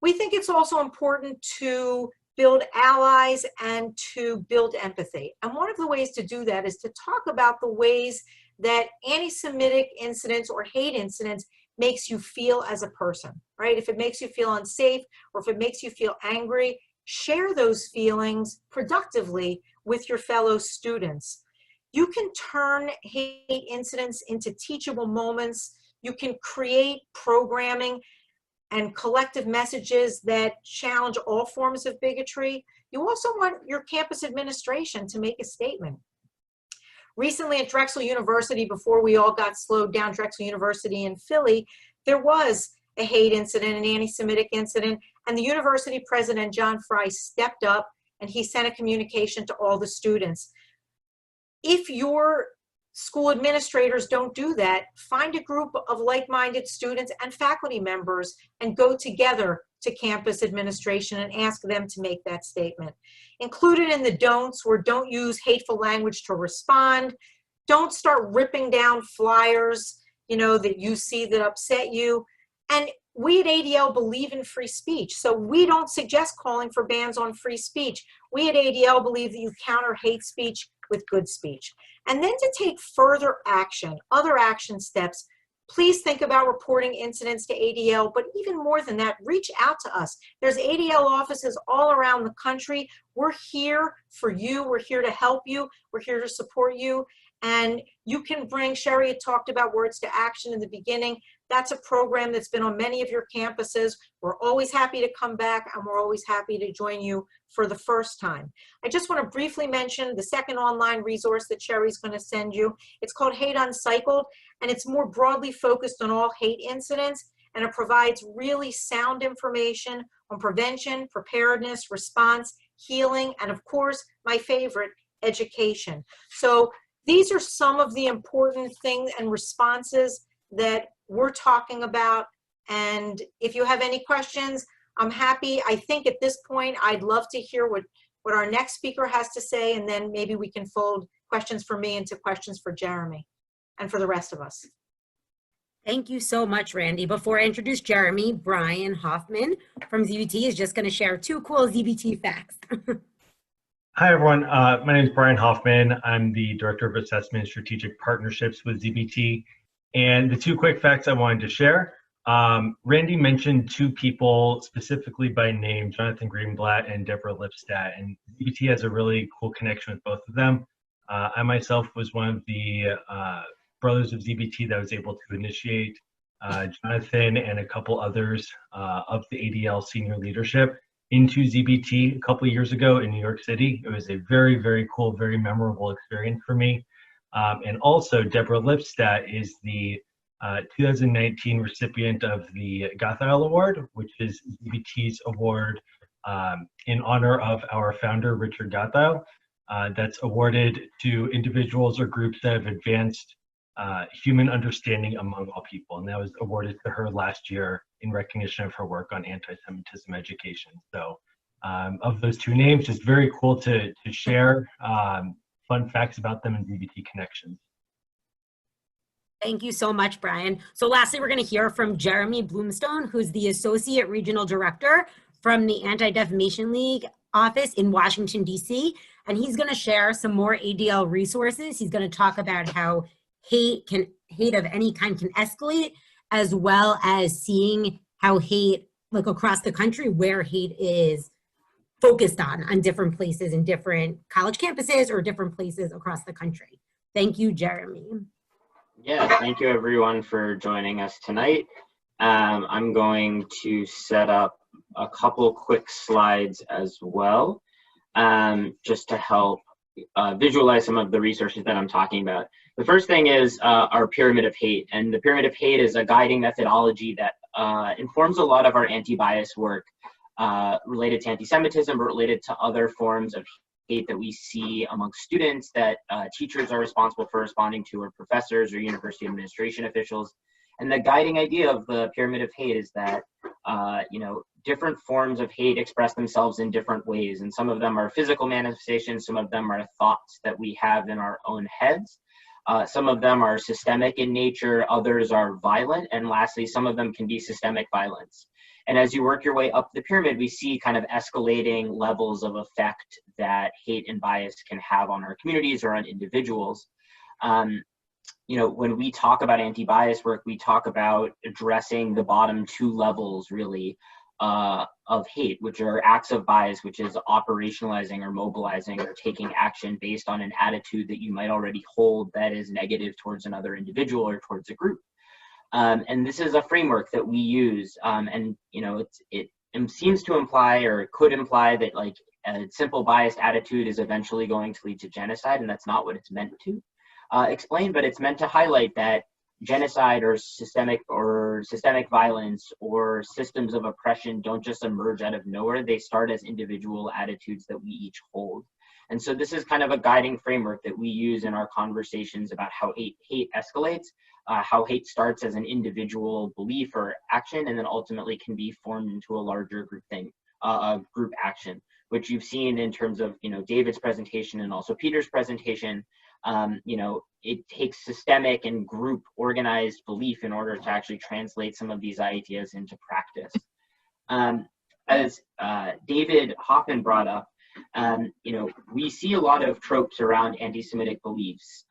We think it's also important to build allies and to build empathy. And one of the ways to do that is to talk about the ways that anti-Semitic incidents or hate incidents makes you feel as a person, right? If it makes you feel unsafe or if it makes you feel angry, share those feelings productively with your fellow students. You can turn hate incidents into teachable moments. You can create programming and collective messages that challenge all forms of bigotry. You also want your campus administration to make a statement. Recently at Drexel University, before we all got slowed down, Drexel University in Philly, there was a hate incident, an anti-Semitic incident, and the university president, John Fry, stepped up and he sent a communication to all the students. If your school administrators don't do that, find a group of like-minded students and faculty members and go together to campus administration and ask them to make that statement. Included in the don'ts were don't use hateful language to respond, don't start ripping down flyers, that you see that upset you. And we at ADL believe in free speech, so we don't suggest calling for bans on free speech. We at ADL believe that you counter hate speech with good speech. And then to take further action, other action steps, please think about reporting incidents to ADL, but even more than that, reach out to us. There's ADL offices all around the country. We're here for you. We're here to help you. We're here to support you. And you can bring, Sherry had talked about Words to Action in the beginning. That's a program that's been on many of your campuses. We're always happy to come back, and we're always happy to join you for the first time. I just want to briefly mention the second online resource that Sherry's going to send you. It's called Hate Uncycled, and it's more broadly focused on all hate incidents, and it provides really sound information on prevention, preparedness, response, healing, and of course, my favorite, education. So these are some of the important things and responses that we're talking about. And if you have any questions, I'm happy. I think at this point, I'd love to hear what our next speaker has to say, and then maybe we can fold questions for me into questions for Jeremy and for the rest of us. Thank you so much, Randy. Before I introduce Jeremy, Brian Hoffman from ZBT is just going to share two cool ZBT facts. Hi, everyone. My name is Brian Hoffman. I'm the Director of Assessment and Strategic Partnerships with ZBT. And the two quick facts I wanted to share. Randy mentioned two people specifically by name, Jonathan Greenblatt and Deborah Lipstadt, and ZBT has a really cool connection with both of them. I myself was one of the brothers of ZBT that was able to initiate Jonathan and a couple others of the ADL senior leadership into ZBT a couple of years ago in New York City. It was a very, very cool, very memorable experience for me. And also, Deborah Lipstadt is the 2019 recipient of the Gottheil Award, which is ZBT's award in honor of our founder, Richard Gatto. That's awarded to individuals or groups that have advanced human understanding among all people. And that was awarded to her last year in recognition of her work on anti-Semitism education. So of those two names, just very cool to share fun facts about them and ZBT connections. Thank you so much, Brian. So lastly, we're going to hear from Jeremy Bloomstone, who's the Associate Regional Director from the Anti-Defamation League office in Washington, D.C. And he's going to share some more ADL resources. He's going to talk about how hate of any kind can escalate, as well as seeing how hate, like across the country, where hate is focused on different places in different college campuses or different places across the country. Thank you, Jeremy. Yeah, thank you everyone for joining us tonight. I'm going to set up a couple quick slides as well, just to help visualize some of the resources that I'm talking about. The first thing is our pyramid of hate, and the pyramid of hate is a guiding methodology that informs a lot of our anti-bias work related to anti-Semitism, but related to other forms of hate that we see among students that teachers are responsible for responding to, or professors or university administration officials. And the guiding idea of the pyramid of hate is that different forms of hate express themselves in different ways, and some of them are physical manifestations, some of them are thoughts that we have in our own heads, some of them are systemic in nature, others are violent, and lastly, some of them can be systemic violence. And as you work your way up the pyramid, we see kind of escalating levels of effect that hate and bias can have on our communities or on individuals. When we talk about anti-bias work, we talk about addressing the bottom two levels, really, of hate, which are acts of bias, which is operationalizing or mobilizing or taking action based on an attitude that you might already hold that is negative towards another individual or towards a group. And this is a framework that we use, it seems to imply, or could imply, that like a simple biased attitude is eventually going to lead to genocide, and that's not what it's meant to explain, but it's meant to highlight that genocide or systemic violence or systems of oppression don't just emerge out of nowhere. They start as individual attitudes that we each hold. And so this is kind of a guiding framework that we use in our conversations about how hate escalates, how hate starts as an individual belief or action, and then ultimately can be formed into a larger group thing, group action, which you've seen in terms of David's presentation and also Peter's presentation. It takes systemic and group organized belief in order to actually translate some of these ideas into practice. As David Hoffman brought up, we see a lot of tropes around anti-Semitic beliefs,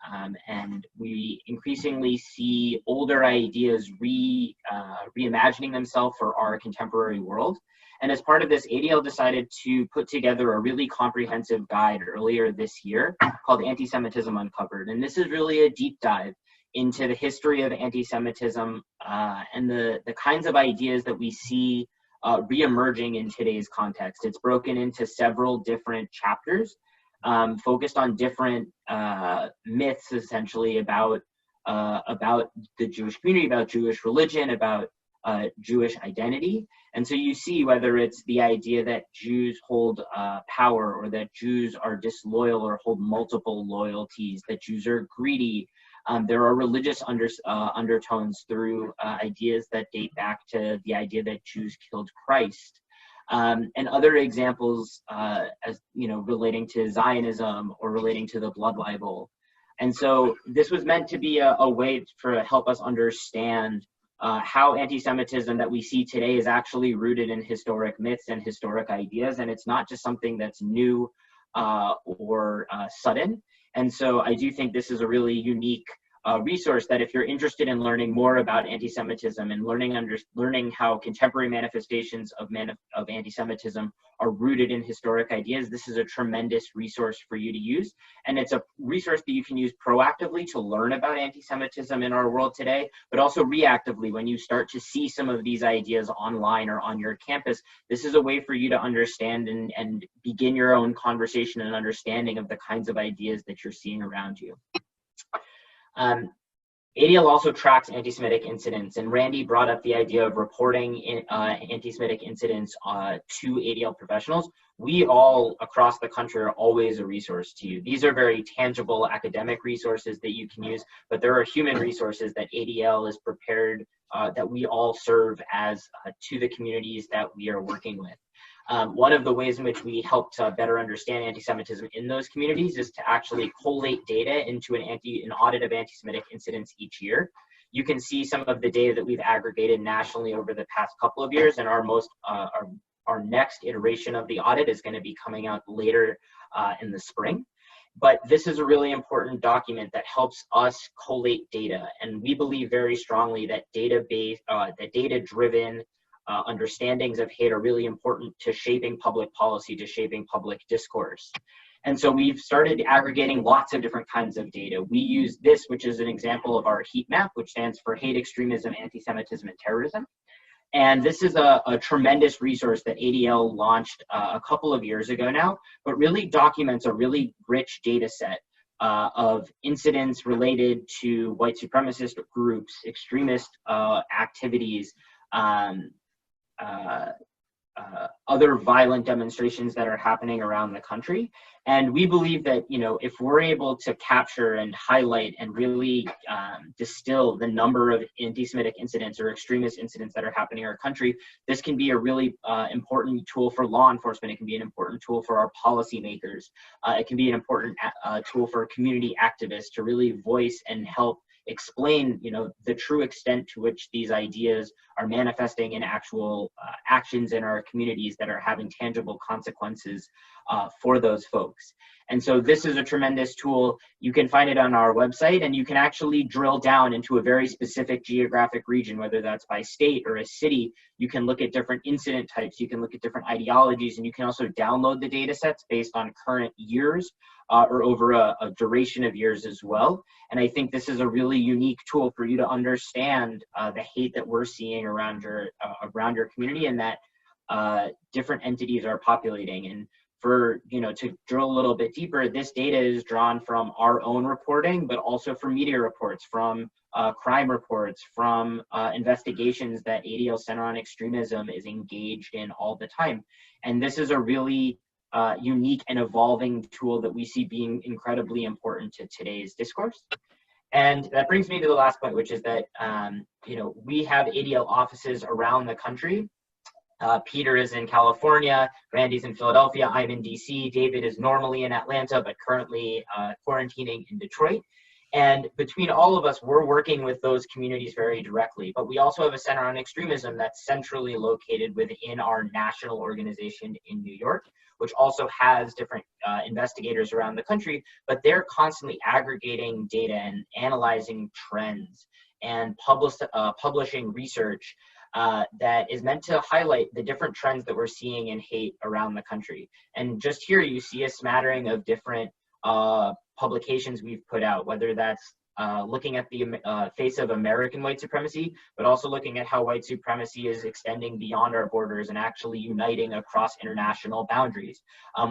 and we increasingly see older ideas reimagining themselves for our contemporary world. And as part of this, ADL decided to put together a really comprehensive guide earlier this year called Anti-Semitism Uncovered. And this is really a deep dive into the history of anti-Semitism and the kinds of ideas that we see re-emerging in today's context. It's broken into several different chapters, focused on different myths, essentially, about the Jewish community, about Jewish religion, about Jewish identity. And so you see whether it's the idea that Jews hold power, or that Jews are disloyal or hold multiple loyalties, that Jews are greedy. There are religious undertones through ideas that date back to the idea that Jews killed Christ, and other examples as relating to Zionism or relating to the blood libel. And so this was meant to be a way to help us understand how anti-Semitism that we see today is actually rooted in historic myths and historic ideas, and it's not just something that's new or sudden. And so I do think this is a really unique resource that if you're interested in learning more about anti-Semitism and learning how contemporary manifestations of anti-Semitism are rooted in historic ideas, this is a tremendous resource for you to use. And it's a resource that you can use proactively to learn about anti-Semitism in our world today, but also reactively when you start to see some of these ideas online or on your campus. This is a way for you to understand and begin your own conversation and understanding of the kinds of ideas that you're seeing around you. ADL also tracks anti-Semitic incidents, and Randy brought up the idea of reporting anti-Semitic incidents to ADL professionals. We all across the country are always a resource to you. These are very tangible academic resources that you can use, but there are human resources that ADL is prepared, that we all serve as to the communities that we are working with. One of the ways in which we help to better understand anti-Semitism in those communities is to actually collate data into an audit of anti-Semitic incidents each year. You can see some of the data that we've aggregated nationally over the past couple of years, and our next iteration of the audit is going to be coming out later in the spring. But this is a really important document that helps us collate data, and we believe very strongly that data-driven understandings of hate are really important to shaping public policy, to shaping public discourse. And so we've started aggregating lots of different kinds of data. We use this, which is an example of our heat map, which stands for hate, extremism, anti-Semitism, and terrorism. And this is a tremendous resource that ADL launched a couple of years ago now, but really documents a really rich data set of incidents related to white supremacist groups, extremist activities, other violent demonstrations that are happening around the country. And we believe that, you know, if we're able to capture and highlight and really distill the number of anti-Semitic incidents or extremist incidents that are happening in our country, this can be a really important tool for law enforcement. It can be an important tool for our policymakers. It can be an important tool for community activists to really voice and help explain, you know, the true extent to which these ideas are manifesting in actual actions in our communities that are having tangible consequences for those folks. And so this is a tremendous tool. You can find it on our website, and you can actually drill down into a very specific geographic region, whether that's by state or a city. You can look at different incident types, you can look at different ideologies, and you can also download the data sets based on current years or over a duration of years as well. And I think this is a really unique tool for you to understand the hate that we're seeing around your community, and that different entities are populating. And for, you know, to drill a little bit deeper, this data is drawn from our own reporting, but also from media reports, from crime reports, from investigations that ADL Center on Extremism is engaged in all the time. And this is a really unique and evolving tool that we see being incredibly important to today's discourse. And that brings me to the last point, which is that, you know, we have ADL offices around the country. Peter is in California, Randy's in Philadelphia, I'm in DC, David is normally in Atlanta, but currently quarantining in Detroit. And between all of us, we're working with those communities very directly. But we also have a Center on Extremism that's centrally located within our national organization in New York, which also has different investigators around the country, but they're constantly aggregating data and analyzing trends and publishing research that is meant to highlight the different trends that we're seeing in hate around the country. And just here you see a smattering of different publications we've put out, whether that's looking at the face of American white supremacy, but also looking at how white supremacy is extending beyond our borders and actually uniting across international boundaries.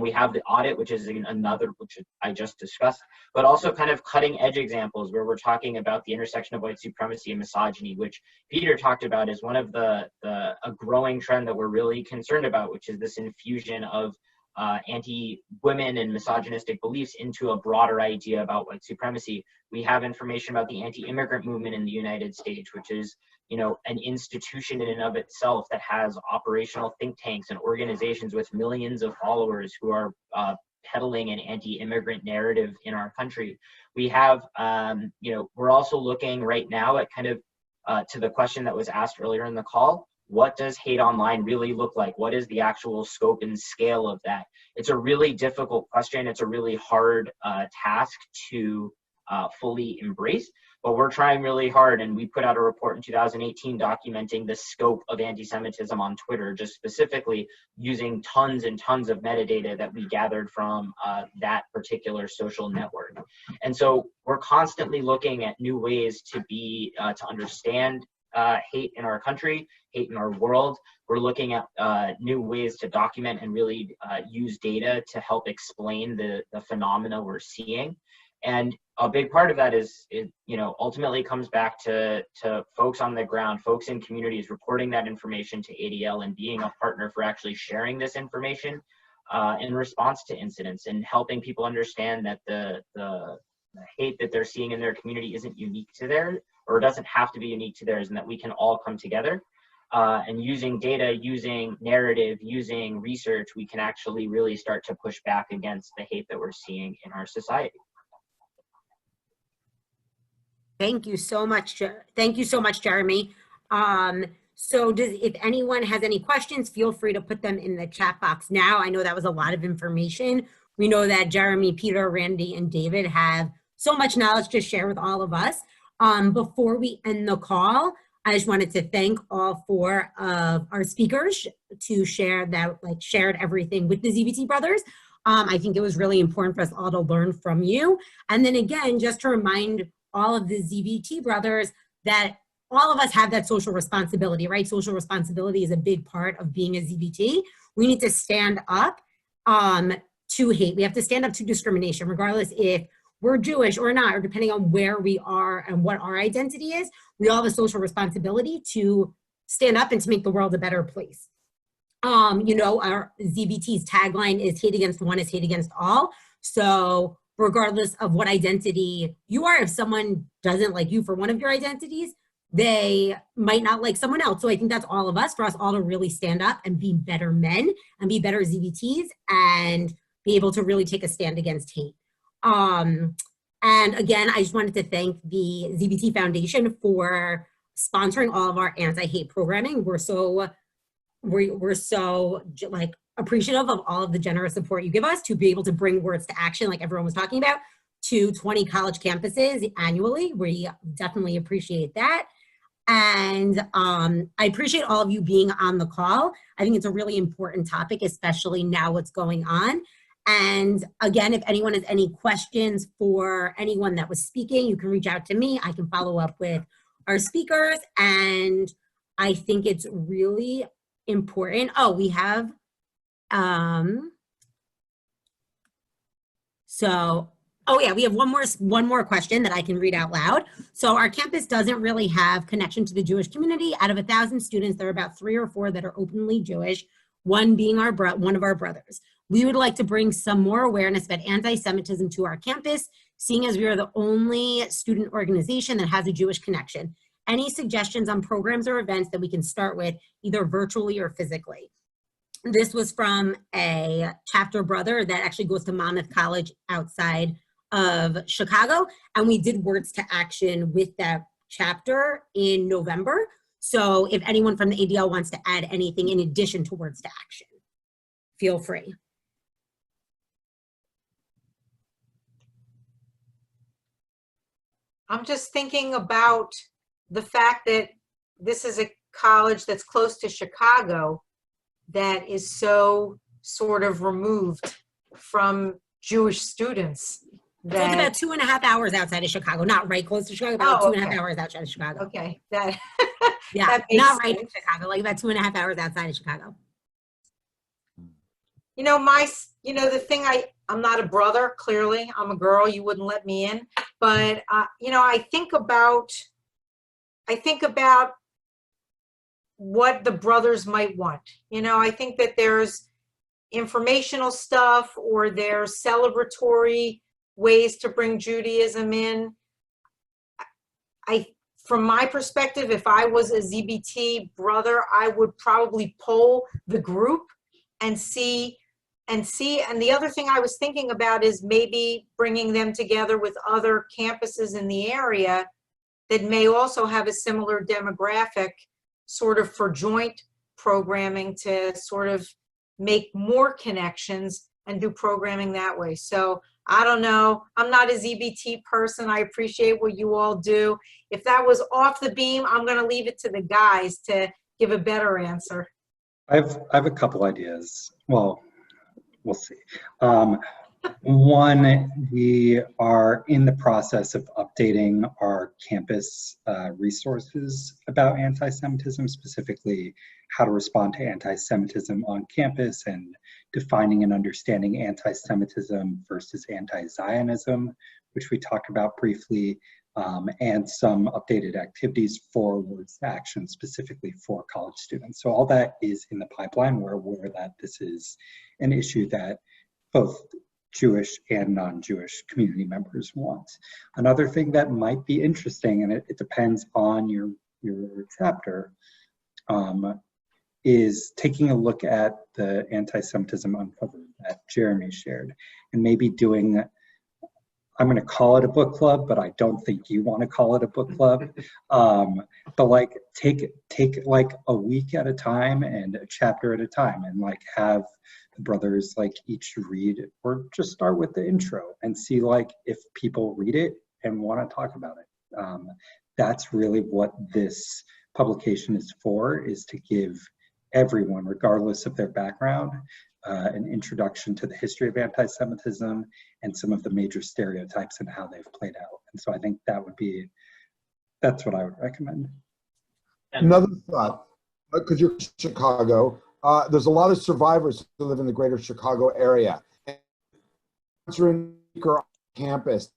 We have the audit, which is another, which I just discussed, but also kind of cutting edge examples where we're talking about the intersection of white supremacy and misogyny, which Peter talked about is one of a growing trend that we're really concerned about, which is this infusion of anti-women and misogynistic beliefs into a broader idea about white supremacy. We have information about the anti-immigrant movement in the United States, which is, you know, an institution in and of itself that has operational think tanks and organizations with millions of followers who are peddling an anti-immigrant narrative in our country. We have, you know, we're also looking right now at kind of to the question that was asked earlier in the call, what does hate online really look like? What is the actual scope and scale of that? It's a really difficult question. It's a really hard task to fully embrace, but we're trying really hard. And we put out a report in 2018 documenting the scope of anti-Semitism on Twitter, just specifically using tons and tons of metadata that we gathered from that particular social network. And so we're constantly looking at new ways to understand hate in our country, hate in our world. We're looking at new ways to document and really use data to help explain the phenomena we're seeing. And a big part of that is, you know, ultimately comes back to folks on the ground, folks in communities reporting that information to ADL and being a partner for actually sharing this information in response to incidents, and helping people understand that the hate that they're seeing in their community isn't unique to theirs, or doesn't have to be unique to theirs, and that we can all come together. And using data, using narrative, using research, we can actually really start to push back against the hate that we're seeing in our society. Thank you so much. Thank you so much, Jeremy. If anyone has any questions, feel free to put them in the chat box now. I know that was a lot of information. We know that Jeremy, Peter, Randy, and David have so much knowledge to share with all of us. Before we end the call, I just wanted to thank all 4 of our speakers to share that, shared everything with the ZBT brothers. I think it was really important for us all to learn from you. And then again, just to remind all of the ZBT brothers that all of us have that social responsibility, right? Social responsibility is a big part of being a ZBT. We need to stand up to hate. We have to stand up to discrimination, regardless if we're Jewish or not, or depending on where we are and what our identity is. We all have a social responsibility to stand up and to make the world a better place. You know, our ZBT's tagline is hate against one is hate against all. So regardless of what identity you are, if someone doesn't like you for one of your identities, they might not like someone else. So I think that's all of us, for us all to really stand up and be better men and be better ZBTs and be able to really take a stand against hate. And again, I just wanted to thank the ZBT Foundation for sponsoring all of our anti-hate programming. We're so like appreciative of all of the generous support you give us to be able to bring words to action, like everyone was talking about, to 20 college campuses annually. We definitely appreciate that. And I appreciate all of you being on the call. I think it's a really important topic, especially now what's going on. And again, if anyone has any questions for anyone that was speaking, you can reach out to me. I can follow up with our speakers. And I think it's really important. Oh, we have, we have one more question that I can read out loud. So our campus doesn't really have connection to the Jewish community. Out of 1,000 students, there are about 3 or 4 that are openly Jewish, one being one of our brothers. We would like to bring some more awareness about anti-Semitism to our campus, seeing as we are the only student organization that has a Jewish connection. Any suggestions on programs or events that we can start with, either virtually or physically? This was from a chapter brother that actually goes to Monmouth College outside of Chicago, and we did words to action with that chapter in November. So if anyone from the ADL wants to add anything in addition to words to action, feel free. I'm just thinking about the fact that this is a college that's close to Chicago that is so sort of removed from Jewish students. So it's about 2.5 hours outside of Chicago, not right close to Chicago, about 2.5 hours outside of Chicago. Okay, that yeah, that not right in Chicago, like about 2.5 hours outside of Chicago. You know, the thing, I'm not a brother, clearly. I'm a girl, you wouldn't let me in. But, you know, I think about what the brothers might want. You know, I think that there's informational stuff, or there's celebratory ways to bring Judaism in. From my perspective, if I was a ZBT brother, I would probably poll the group and see. And the other thing I was thinking about is maybe bringing them together with other campuses in the area that may also have a similar demographic, sort of for joint programming, to sort of make more connections and do programming that way. So I don't know. I'm not a ZBT person. I appreciate what you all do. If that was off the beam, I'm going to leave it to the guys to give a better answer. I have a couple ideas. Well, we'll see. One, we are in the process of updating our campus resources about anti-Semitism, specifically how to respond to anti-Semitism on campus, and defining and understanding anti-Semitism versus anti-Zionism, which we talked about briefly, and some updated activities for Words to Action specifically for college students. So all that is in the pipeline. We're aware that this is an issue that both Jewish and non-Jewish community members want. Another thing that might be interesting, and it depends on your chapter, is taking a look at the Anti-Semitism Uncovered that Jeremy shared, and maybe doing, I'm going to call it a book club, but I don't think you want to call it a book club. But like take like a week at a time and a chapter at a time, and like have the brothers like each read, or just start with the intro and see like if people read it and want to talk about it. That's really what this publication is for, is to give everyone, regardless of their background, an introduction to the history of anti-Semitism and some of the major stereotypes and how they've played out. And so I think that's what I would recommend. Another thought, because you're in Chicago, there's a lot of survivors who live in the greater Chicago area. Sponsoring campus.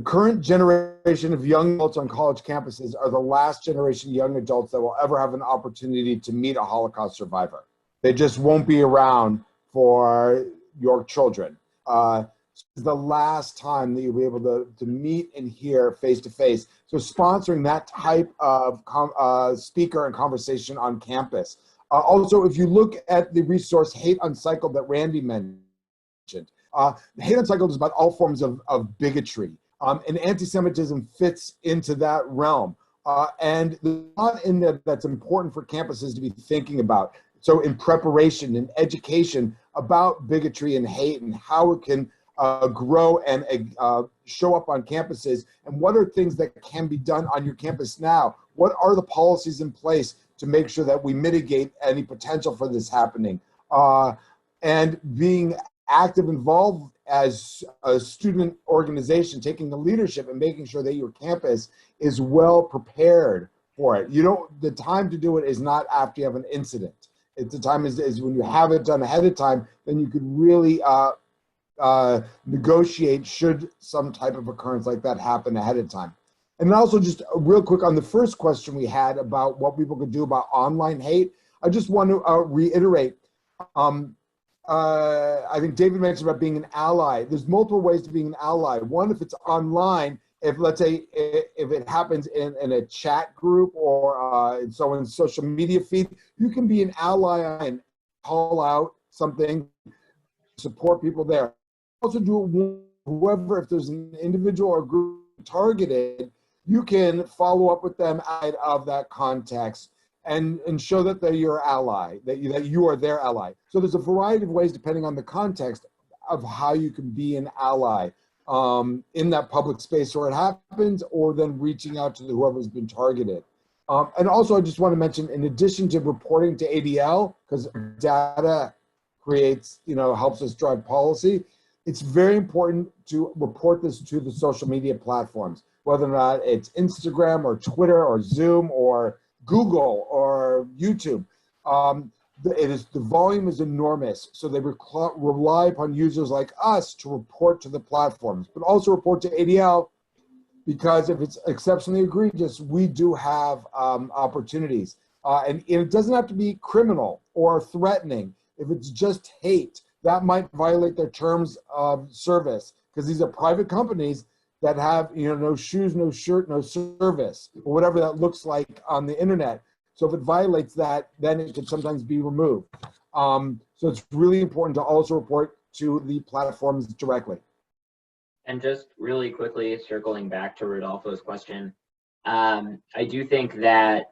Current generation of young adults on college campuses are the last generation young adults that will ever have an opportunity to meet a Holocaust survivor. They just won't be around for your children. It's the last time that you'll be able to meet and hear face to face. So sponsoring that type of speaker and conversation on campus. Also, if you look at the resource Hate Uncycled that Randy mentioned, Hate Uncycled is about all forms of bigotry, and anti-Semitism fits into that realm. And there's a lot in there that's important for campuses to be thinking about. So in preparation and education about bigotry and hate and how it can grow and show up on campuses, and what are things that can be done on your campus now? What are the policies in place to make sure that we mitigate any potential for this happening? And being active, involved as a student organization, taking the leadership and making sure that your campus is well prepared for it. The time to do it is not after you have an incident. It's the time is when you have it done ahead of time, then you could really negotiate should some type of occurrence like that happen ahead of time. And also, just real quick on the first question we had about what people could do about online hate, I just want to reiterate, I think David mentioned about being an ally. There's multiple ways to being an ally. One, if it's online, if let's say if it happens in a chat group or in someone's social media feed, you can be an ally and call out something, support people there. Also do it whoever, if there's an individual or group targeted, you can follow up with them out of that context and show that they're your ally, that you are their ally. So there's a variety of ways, depending on the context, of how you can be an ally in that public space where it happens, or then reaching out to whoever's been targeted. And also, I just want to mention, in addition to reporting to ADL, because data creates, helps us drive policy, it's very important to report this to the social media platforms, whether or not it's Instagram or Twitter or Zoom or Google or YouTube. The volume is enormous, so they rely upon users like us to report to the platforms, but also report to ADL, because if it's exceptionally egregious, we do have opportunities. And it doesn't have to be criminal or threatening. If it's just hate, that might violate their terms of service, because these are private companies that have, no shoes, no shirt, no service, or whatever that looks like on the internet. So if it violates that, then it can sometimes be removed. So it's really important to also report to the platforms directly. And just really quickly, circling back to Rodolfo's question, I do think that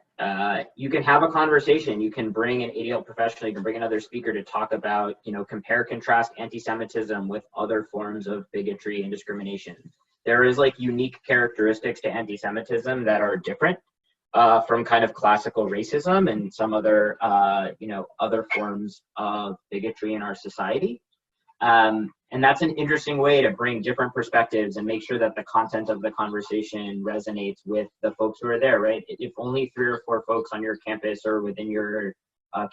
you can have a conversation. You can bring an ADL professional, you can bring another speaker to talk about, compare, contrast anti-Semitism with other forms of bigotry and discrimination. There is unique characteristics to anti-Semitism that are different from kind of classical racism and some other, other forms of bigotry in our society. And that's an interesting way to bring different perspectives and make sure that the content of the conversation resonates with the folks who are there, right? If only 3 or 4 folks on your campus or within your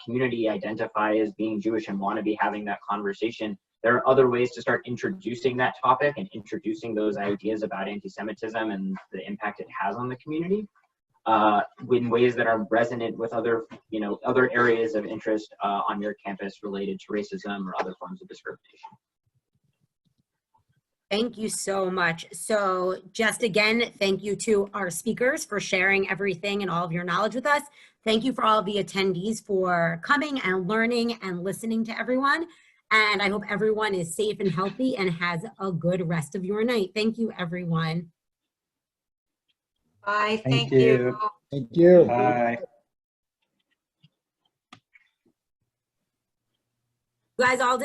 community identify as being Jewish and want to be having that conversation, there are other ways to start introducing that topic and introducing those ideas about anti-Semitism and the impact it has on the community in ways that are resonant with other, other areas of interest on your campus related to racism or other forms of discrimination. Thank you so much. So just again, thank you to our speakers for sharing everything and all of your knowledge with us. Thank you for all of the attendees for coming and learning and listening to everyone. And I hope everyone is safe and healthy and has a good rest of your night. Thank you, everyone. Bye. Thank you. Thank you. Bye. You guys all did